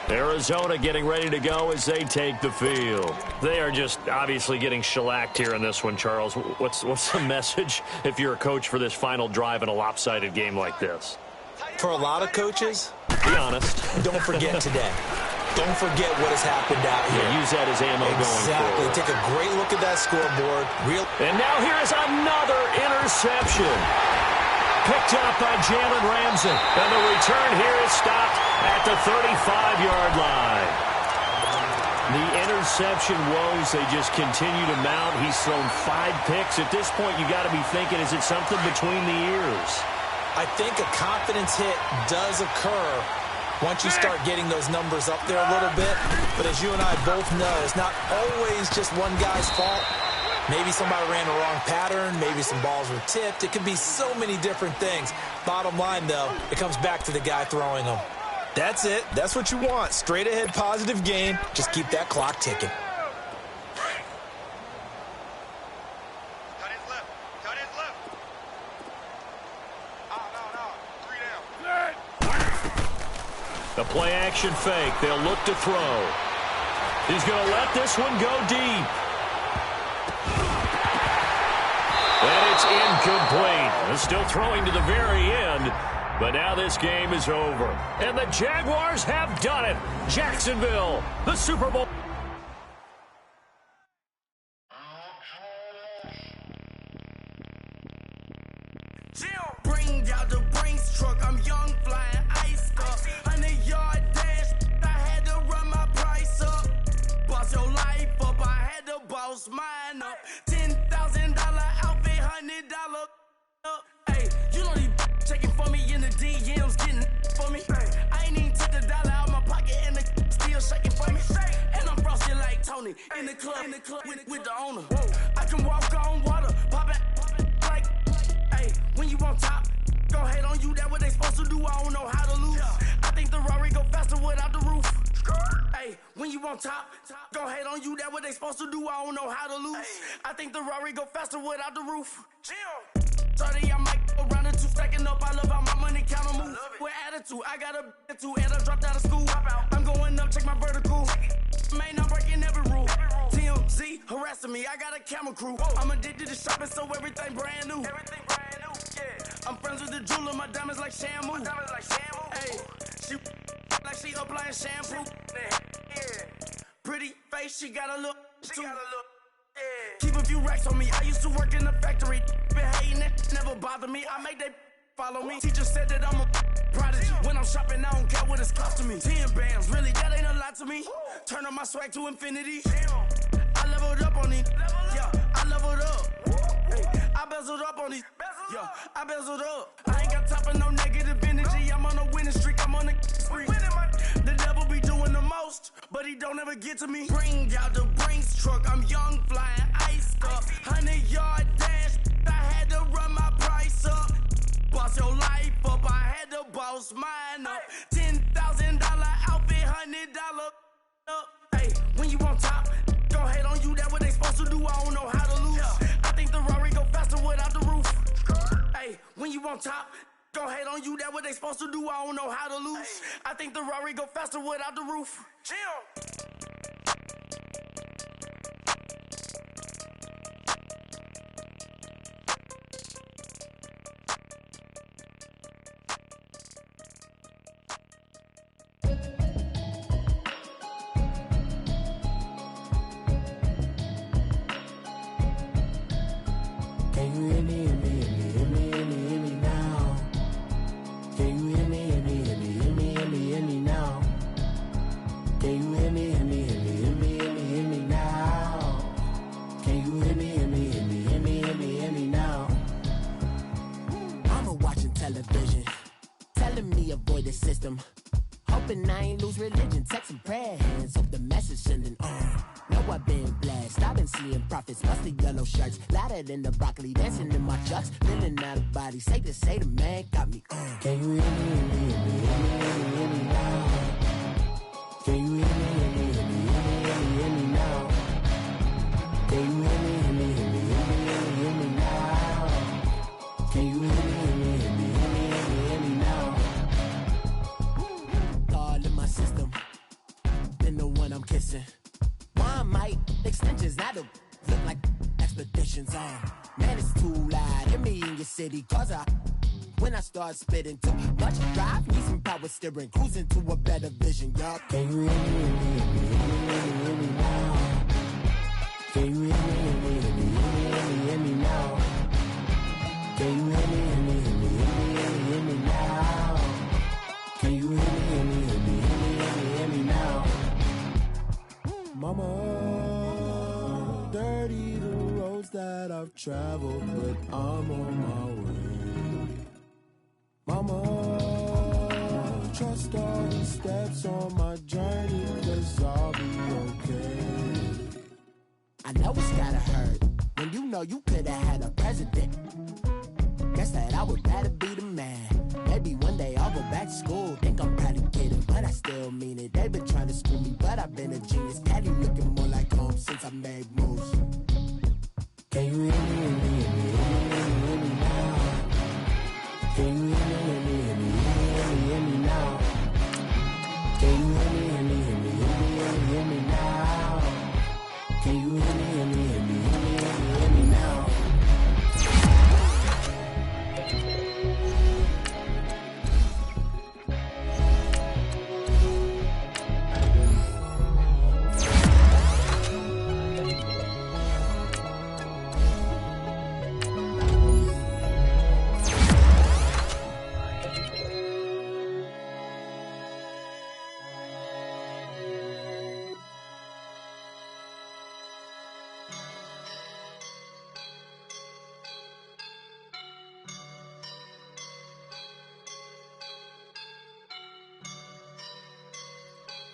Arizona getting ready to go as they take the field. They are just obviously getting shellacked here in this one, Charles. What's the message if you're a coach for this final drive in a lopsided game like this? For a lot of coaches, be honest. Don't forget today. Don't forget what has happened out here. Yeah, use that as ammo going forward. Exactly. Take a great look at that scoreboard. And now here is another interception. Picked up by Jalen Ramsey. And the return here is stopped at the 35-yard line. The interception woes, they just continue to mount. He's thrown 5 picks. At this point, you got to be thinking, is it something between the ears? I think a confidence hit does occur once you start getting those numbers up there a little bit. But as you and I both know, it's not always just one guy's fault. Maybe somebody ran the wrong pattern. Maybe some balls were tipped. It can be so many different things. Bottom line, though, it comes back to the guy throwing them. That's it. That's what you want. Straight ahead, positive game. Just keep that clock ticking. Cut his left. Cut his left. No. 3 down. The play action fake. They'll look to throw. He's going to let this one go deep. And it's incomplete. They're still throwing to the very end. But now this game is over. And the Jaguars have done it. Jacksonville, the Super Bowl. Bring out the Brinks truck. I'm young, flying ice up. 100-yard dash. I had to run my price up. Boss your life up. I had to boss mine up. $10,000 outfit, $100 up. Hey, you know these checking for me in the DMs, getting for me. I ain't even took the dollar out my pocket and the still shaking for me. And I'm frosted like Tony in the club with the owner. I can walk on water, pop it like, hey, when you on top, gon' hate on you. That what they supposed to do. I don't know how to lose. I think the Rari go faster without the roof. Hey, when you on top, gon' hate on you. That what they supposed to do. I don't know how to lose. I think the Rari go faster without the roof. 30, I might go around the 2 stacking up. I love how my money count on move. With attitude, I got a attitude and I dropped out of school. I'm going up, check my vertical. Man, I'm breaking every rule. TMZ harassing me, I got a camera crew. I'm addicted to shopping, so everything brand new. I'm friends with the jeweler, my diamonds like Shamu. Hey, she like she applying shampoo. Pretty face, she got a look too. Keep a few racks on me. I used to work in the factory. Been hating it, never bother me. I make they follow me. Teacher said that I'm a prodigy. When I'm shopping, I don't care what it's costing me. 10 bands, really, that ain't a lot to me. Turn up my swag to infinity. I leveled up on these. Yeah, I leveled up. Hey, I bezeled up on these. Yeah, I bezeled up. I ain't got time for no negative energy. I'm on a winning streak. I'm on a spree. The devil be doing the most, but he don't ever get to me. Bring out the Brinks truck. I'm young, flying ice up. 100-yard dash. I had to run my price up. Boss your life up. I had to boss mine up. $10,000 outfit, $100 up. Hey, when you on top, gon' hate on you. That what they supposed to do. I don't know how to lose. I think the Rari go faster without the roof. Hey, when you on top, gon' hate on you. That what they supposed to do. I don't know how to lose. I think the Rari go faster without the roof. Can you hear me, hear me, hear me, hear me, hear me, hear me now? Can you hear me, hear me, hear me, hear me, hear me, hear me now? Can you hear me, hear me, hear me, hear me, hear me, hear me now? Mama watching television, telling me avoid the system. Hoping I ain't lose religion, texting prayer hands, hope the message sending on. Know I've been blessed, I've been seeing prophets, mostly yellow shirts, louder than the broccoli, dancing in my chucks, feeling out of body, safe to say the man got me on. Can you hear me, hear me, hear me, hear me, hear me, hear me now? Can you hear me, hear me, hear me, hear me, hear me, hear me now? Can you hear me, hear me, hear me, hear me, hear me, hear me now? Can you hear me, hear me, hear me, hear me, hear me, hear me now? All in my system, been the one I'm kissing. Why might extensions now to look like expeditions on? Man, it's too loud. Hear me in your city, cause when I start spitting too much drive, need some power steering, cruising to a better vision, y'all. Can you hear me, hear me, hear me, hear me, hear me, hear me now? Can you hear me, hear me, hear me, hear me, hear me, hear me now? Can you hear me, hear me, hear me, hear me, hear me, hear me now? Can you hear me, hear me, hear me, hear me, hear me, hear me now? Mama, dirty the roads that I've traveled, but I'm on my way. Mama, trust all the steps on my journey, 'cause I'll be okay. I know it's gotta hurt when you know you could've had a president. Guess that I would rather be the man. Maybe one day I'll go back to school. Think I'm probably kidding, but I still mean it. They've been trying to school me, but I've been a genius. Daddy looking more like home since I made moves. Can you hear me, hear me, hear me, hear me, hear me, hear me now? Can you hear me, hear me, hear me, hear me, hear me, hear me now? Can you hear me, hear me, hear me, hear me, hear me, hear me now? Can you hear me, hear me, hear me, hear me, hear me, hear me now?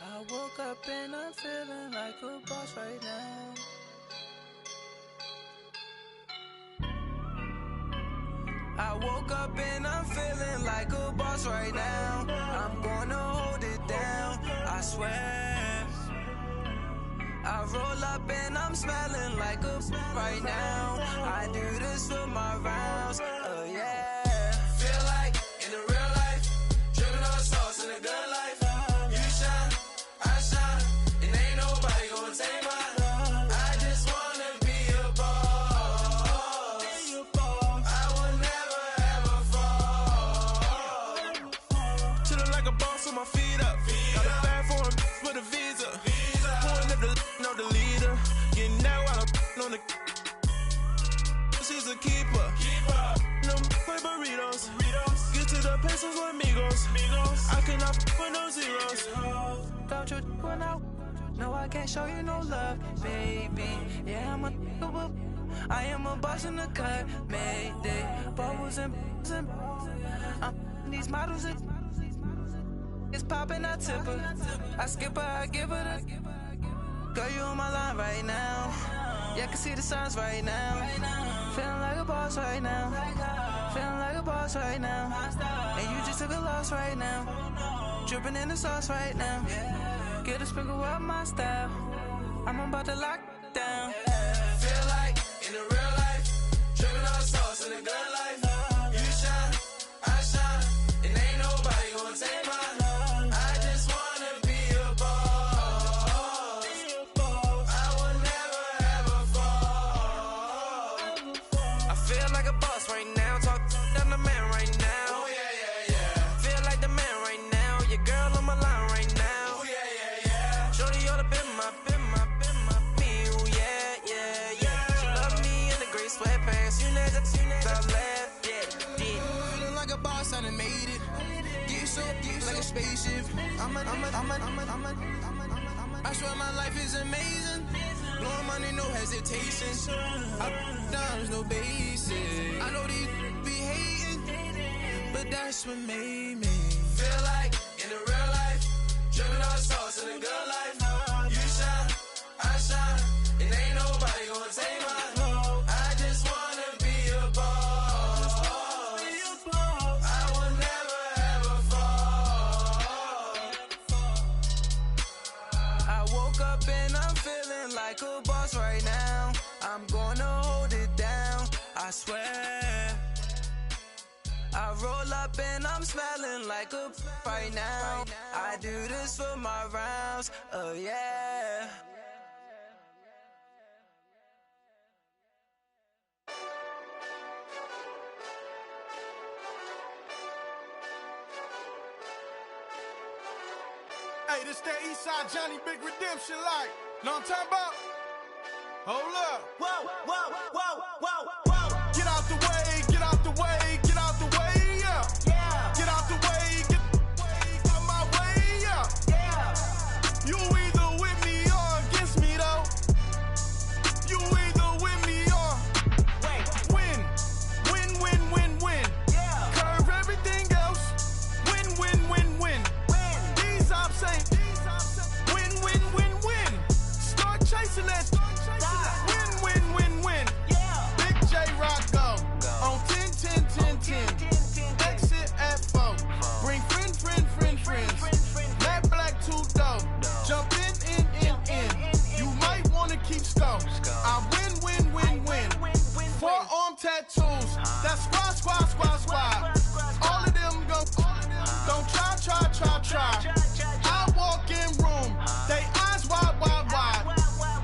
I woke up and I'm feeling like a boss right now. I woke up and I'm feeling like a boss right now. I'm gonna hold it down, I swear. I roll up and I'm smelling like a right now. I do this for my rounds, oh yeah. Feel like in the real life, dripping on sauce in a good life. You shine, I shine, and ain't nobody gonna take mine. I just wanna be a boss. I will never ever fall. Chillin' like a boss with my feet up. Got a bag for him with a visa. Pulling up the know the leader. Getting that while I'm on the. She's a keeper. No play burritos. Get to the pesos with amigos. I cannot with no zeros. Don't you run out? No, I can't show you no love, baby. Yeah, I am a boss in the cut, Mayday. Bubbles and I'm these models and it's popping, I tip her. I skip her, I give her the. Girl, you on my line right now. Yeah, I can see the signs right now. Feeling like a boss right now. Feeling like a boss right now. And you just took a loss right now. Dripping in the sauce right now. Get a sprinkle up my style. I'm about to lock down. Feel like in the real life, dripping on sauce in the good life. You shine, I shine, and ain't nobody gonna take mine. I just wanna be a boss. I will never ever fall. I feel like a boss right now. Talk down the man right now. Oh yeah, yeah, yeah. Feel like the man right now. Your girl on my line right now. Oh yeah, yeah, yeah. Shorty ought to been my me. Oh yeah, yeah, yeah. She love me in the gray sweatpants. You never left, yeah. Feeling like a boss, I done made it. so like a spaceship. I swear my life is amazing. Blowing money, no hesitation. Up, downs, no basic. I know these be hating, but that's what made me feel like in the real life. Driven all the sauce in the good life. You shine, I shine. It ain't nobody gonna take mine. I just wanna be a boss. I will never ever fall. I woke up and I'm feeling like a boss right now. I'm gonna hold it down, I swear. I roll up and I'm smelling like a right now. I do this for my rounds, oh yeah. Hey, this that Eastside Johnny Big Redemption like. Know what I'm talking about? Hold up. Whoa, whoa, whoa, whoa, whoa. Get out the way, get out the way, get out the way, yeah. Yeah. Get out the way, get out my way, yeah. Yeah. You either with me or against me, though. You either with me or win. Win, win, win, win. Yeah. Curve everything else. Win, win, win, win. These ops ain't win, win, win, win. Start chasing that. Win, win, win, win. Yeah. Big J Rock go on 10, 10, 10, 10. Exit at 4. Bring friends. Matt Black 2 dope. Jump in. You might wanna keep scope. I win. Forearm tattoos. That's squad. All of them go. Don't try. I walk in room. They eyes wide.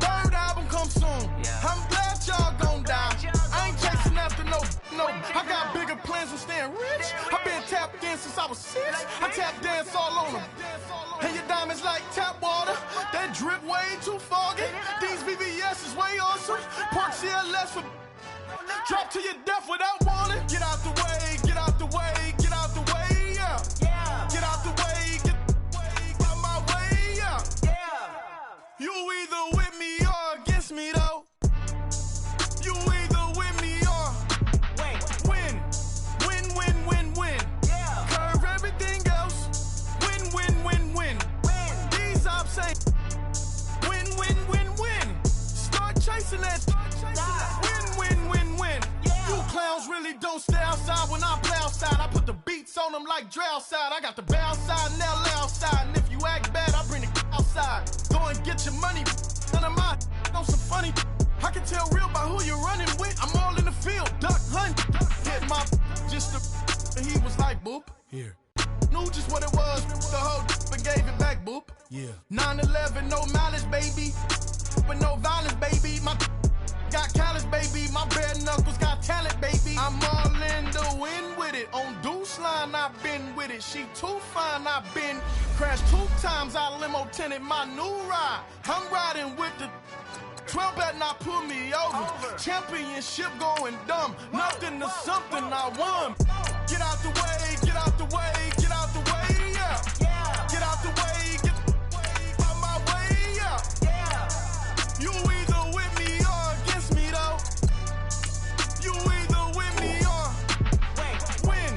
Third album come soon. I'm glad y'all gon' die. I ain't chasing after no. I got bigger plans than staying rich. I been tapped in since I was 6. I tap dance all on them. And your diamonds like tap water. That drip way too foggy. These VVS is way awesome. Pork CLS for drop to your death without warning. Get out the way, get out the way, get out the way, yeah. Get out the way, get out my way, yeah. You either with me or against me, though. You either with me or win. Curve everything else. Win. These ops ain't win. Start chasing that. Win. You clowns really don't stay outside when I play outside. I put the beats on them like Dre outside. I got the bow side and LA outside. And if you act bad, I bring the outside. Go and get your money. None of my on some funny. I can tell real by who you're running with. I'm all in the field. Duck hunt. Hit my just and he was like, boop. Here. Knew just what it was. The whole and gave it back, boop. Yeah. 9/11, no malice, baby. But no violence, baby. My got callous, baby. My bare knuckles got talent, baby. I'm all in the wind with it. On Deuce line, I've been with it. She too fine, I've been crashed 2 times. I limo tinted my new ride. I'm riding with the 12 better not pull me over. Championship going dumb. Nothing to something I won. Get out the way, get out the way, get out the way, yeah. Get out the way, get out my way, yeah. You either with me or against me, though. You either with me or win.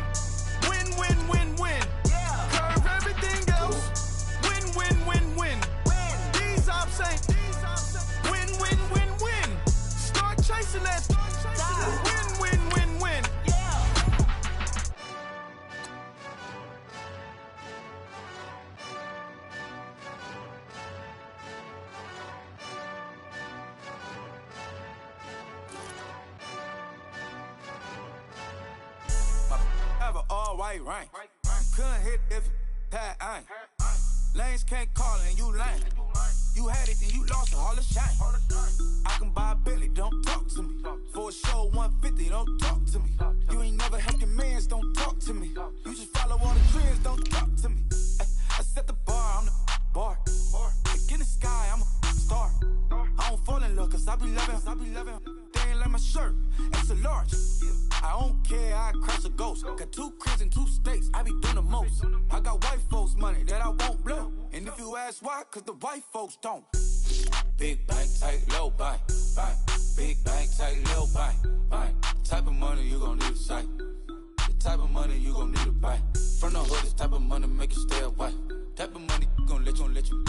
Curve everything else. Win. These ops ain't win. Start chasing that. Win. Have an all-white rank. Couldn't hit if it had ain't. Lanes can't call and you lame. You had it and you lost it, all the shame. I can buy a Billy, don't talk to me. For a show 150, don't talk to me. You ain't never helped your mans, don't talk to me. You just follow all the trends, don't talk to me. I set the bar, I'm the bar. Like in the sky, I'm a star. I don't fall in love, cause I be loving. They ain't like my shirt, extra large. I don't care, I crash a ghost. Got 2 cribs in 2 states, I be doing the most. I got white folks' money that I won't blow. And if you ask why, cause the white folks don't. Big bank, tight, low bank, bank. Big bank, tight, low bank, bank. Type of money you gon' need to sight. The type of money you gon' need to buy. From the hood, this type of money make you stay away. Type of money gon' let you.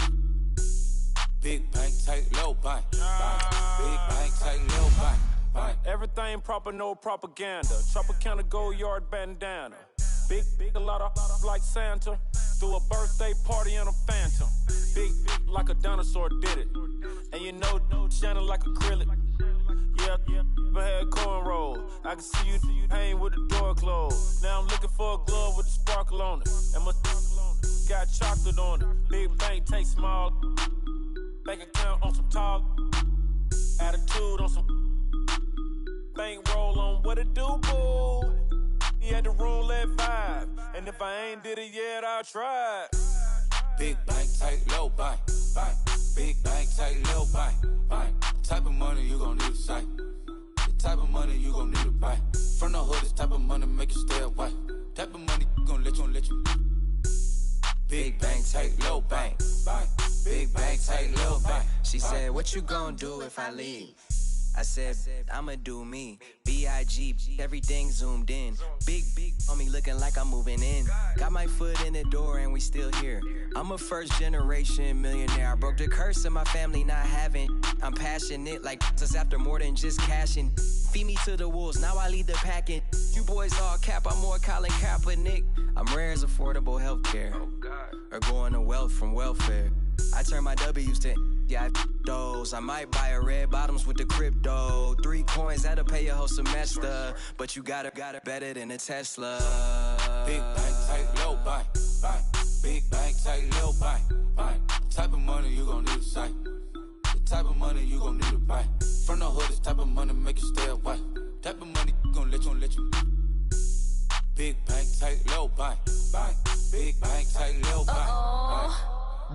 Big bank, tight, low bank, bank. Big bank, tight, low bank, bank. Everything proper, no propaganda. Tropicana gold yard bandana. Big, a lot of like Santa. Threw a birthday party in a phantom. Big, like a dinosaur did it. And you know, shining like acrylic. Yeah, but had cornrow. I can see you hang with the door closed. Now I'm looking for a glove with a sparkle on it. And my got chocolate on it. Big bank, take small. Bank account on some talk. Attitude on some. Bank roll on what it do, boo. He had the roulette vibe. And if I ain't did it yet, I'll try. Big bank, tight, low bank, bank. Big bank, tight, low bank, bank. Type of money you gon' need to sight. The type of money you gon' need to buy. From the hood, this type of money make you stay away. Type of money gon' let you. Big bank, tight, low bank, bank. Big bank, tight, low bank. She said, what you gon' do if I leave? I said, I'ma do me. B.I.G. Everything zoomed in. Big on me looking like I'm moving in. Got my foot in the door and we still here. I'm a first generation millionaire. I broke the curse of my family not having. I'm passionate like us after more than just cashing. Feed me to the wolves, now I lead the packing. You boys all cap, I'm more Colin Kaepernick. I'm rare as affordable healthcare. Or going to wealth from welfare. I turn my W's to those. I might buy a red bottoms with the crypto. 3 coins, that'll pay your whole semester. But you got it better than a Tesla. Big bank, tight, low bank, bank. Big bank, tight, low bank, bank. Type of money you gon' need to sight. The type of money you gon' need to buy. From the hood, this type of money make you stay away. Type of money gon' let you. Big bank, tight, low bank, bank. Big bank, tight, low bank, bank.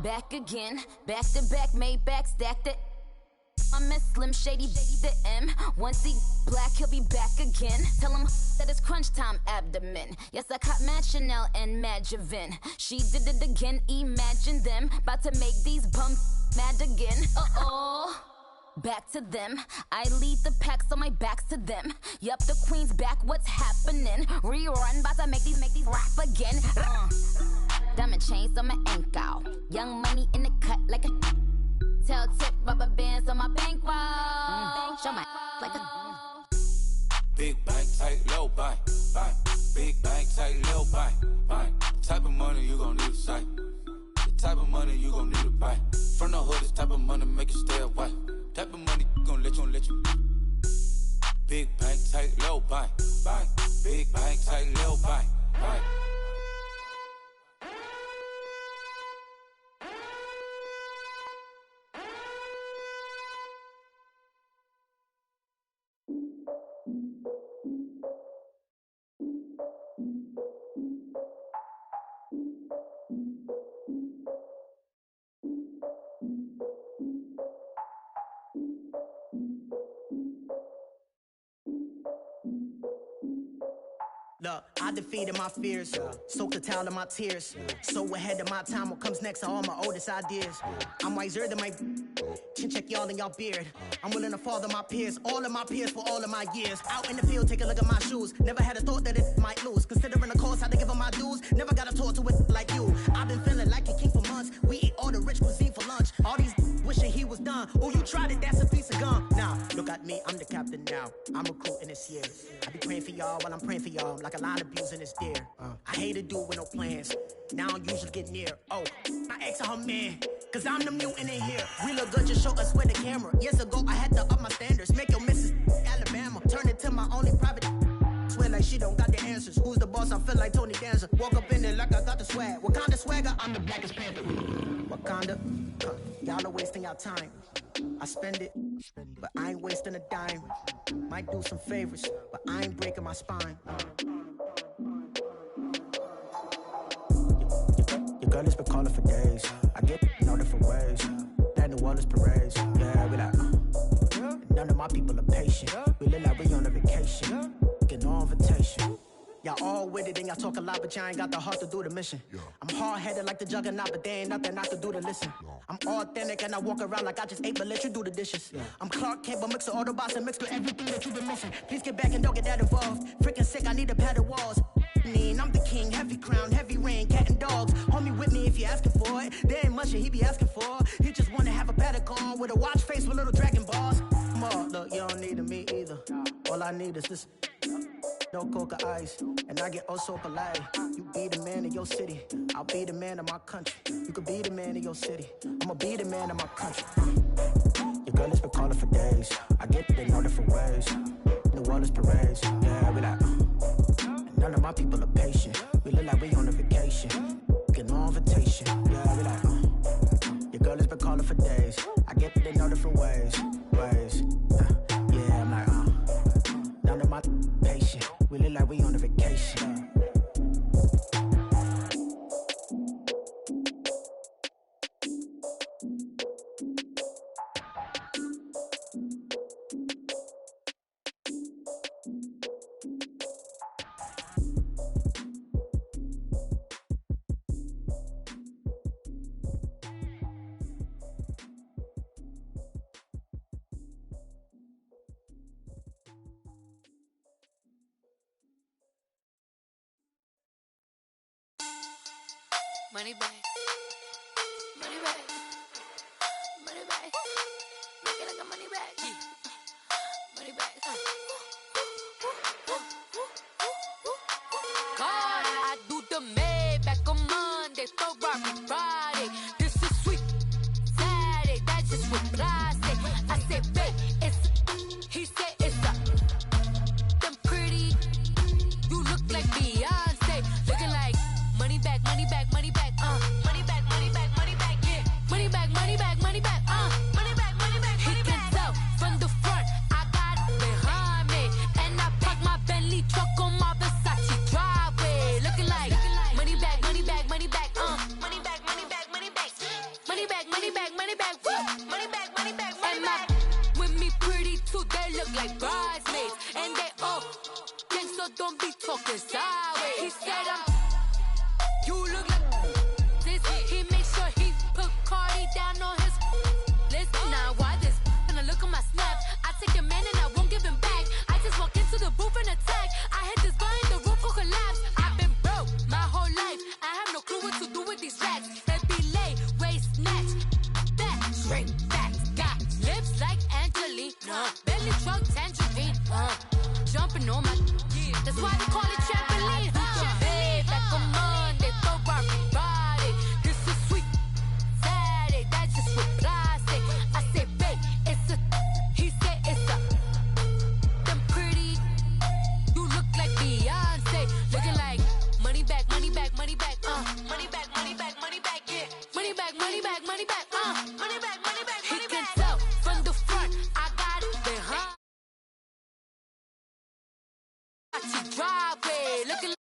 Back again, back to back, made back, stacked it. I'm a Slim Shady, the M. Once he black, he'll be back again. Tell him that it's crunch time abdomen. Yes, I caught Mad Chanel and Mad Javin. She did it again, imagine them. About to make these bums mad again. Back to them. I lead the pack, so my back's to them. Yup, the queen's back, what's happening? Rerun, about to make these rap again. Diamond chains on my ankle. Young money in the cut like a tail tip, rubber bands on my bankroll. Show my like a Big bank, tight, low bank, bank. Big bank, tight, low bank, bank. Type of money you gon' need to sight. The type of money you gon' need to buy. From the hood, this type of money make you stay away. Type of money gon' let you. Big bank, tight, low bank, bank. Big bank, tight, low bank, bank. Look, I defeated my fears, soaked the towel in my tears. So ahead of my time, what comes next are all my oldest ideas. I'm wiser than my chin check y'all in y'all beard. I'm willing to father my peers, all of my peers for all of my years. Out in the field, take a look at my shoes. Never had a thought that it might lose. Considering the cost, I had to give up my dues. Never got a talk to it like you. I've been feeling like a king for months. We eat all the rich cuisine for lunch. All these wishing he was done. Oh, you tried it, that's a piece of gum. Now, look at me, I'm the captain now. I'm recruiting this year. I be praying for y'all while I'm praying for y'all. Like a line of abusing this deer. I hate to do it with no plans. Now I usually get near. Oh, my ex and her man. Cause I'm the mutant in here. We look good, just show us where the camera. Years ago, I had to up my standards. Make your Mrs. Alabama. Turn it to my only private. Swear like she don't got the answers. Who's the boss? I feel like Tony Danza. Walk up in there like I got the swag. Wakanda swagger, I'm the blackest panther. Wakanda, y'all are wasting your time. I spend it, but I ain't wasting a dime. Might do some favors, but I ain't breaking my spine. Your girl has been calling for days. I get no different ways. That New Orleans parades. Yeah, we like, none of my people are patient. We look like we on a vacation. Get no invitation. Y'all all with it and y'all talk a lot, but y'all ain't got the heart to do the mission. I'm hard-headed like the juggernaut, but there ain't nothing I could do to listen. I'm authentic and I walk around like I just ate, but let you do the dishes. I'm Clark Kent, but mix the Autobots and mix with everything that you've been missing. Please get back and don't get that involved. Freaking sick, I need a padded walls. I'm the king, heavy crown, heavy rain, cat and dogs. Homie with me if you're asking for it. There ain't much that he be asking for. He just wanna have a paddock on with a watch face with little dragon balls. Look, you don't need a me either. All I need is this. No coca ice, and I get oh so polite. You be the man of your city, I'll be the man of my country. You could be the man of your city, I'ma be the man of my country. Your girl has been calling for days. I get that they know different ways. New Orleans parades, yeah, we like. And none of my people are patient. We look like we on a vacation. Get no invitation, yeah, we like. Your girl has been calling for days. I get that they know different ways. Yeah, I'm like, none of my patient. We look like we on a vacation. Money bag, money bag, money bag. Make it like a money bag, money bag. God, I do the Maybach on Monday, Ferrari Friday. This is sweet Saturday, that's just what I say. I say, babe, it's. He said it's a. Them pretty, you look like Beyonce, looking like money bag, money bag, money bag. Money bag, money bag, money bag, yeah. Money bag, money bag, money bag, money bag, money bag, money bag. He can tell from the front, I got it behind me. And I park my Bentley truck on my Versace driveway. Looking like money bag, money bag, money bag, money bag, money bag, money bag. Money bag, money bag, money bag, money bag, money bag, money bag. With me pretty too, they look like bridesmaids. And they all gang, so don't be talking sideways. He said you look like this. He make sure he put Cardi down on his list. Now why this? Gonna look at my snap. I take a man and I won't give him back. I just walk into the booth and attack. I hit this button, the roof will collapse. I've been broke my whole life. I have no clue what to do with these racks. They be late, waist snatch, back, straight back. Got lips like Angelina, belly truck tangerine. Jumping on my, that's why they call it trampoline. Babe, back on Monday, Ferrari Friday. This is sweet Saturday, that's just what I say. I say, babe, it's a. He said it's a. Them pretty, you look like Beyonce, looking like money bag, money bag, money bag, money bag, money bag, money bag, yeah. Money bag, money bag, money bag, money bag, money bag, money bag. He can tell from the front, I got it behind. Driveway, looking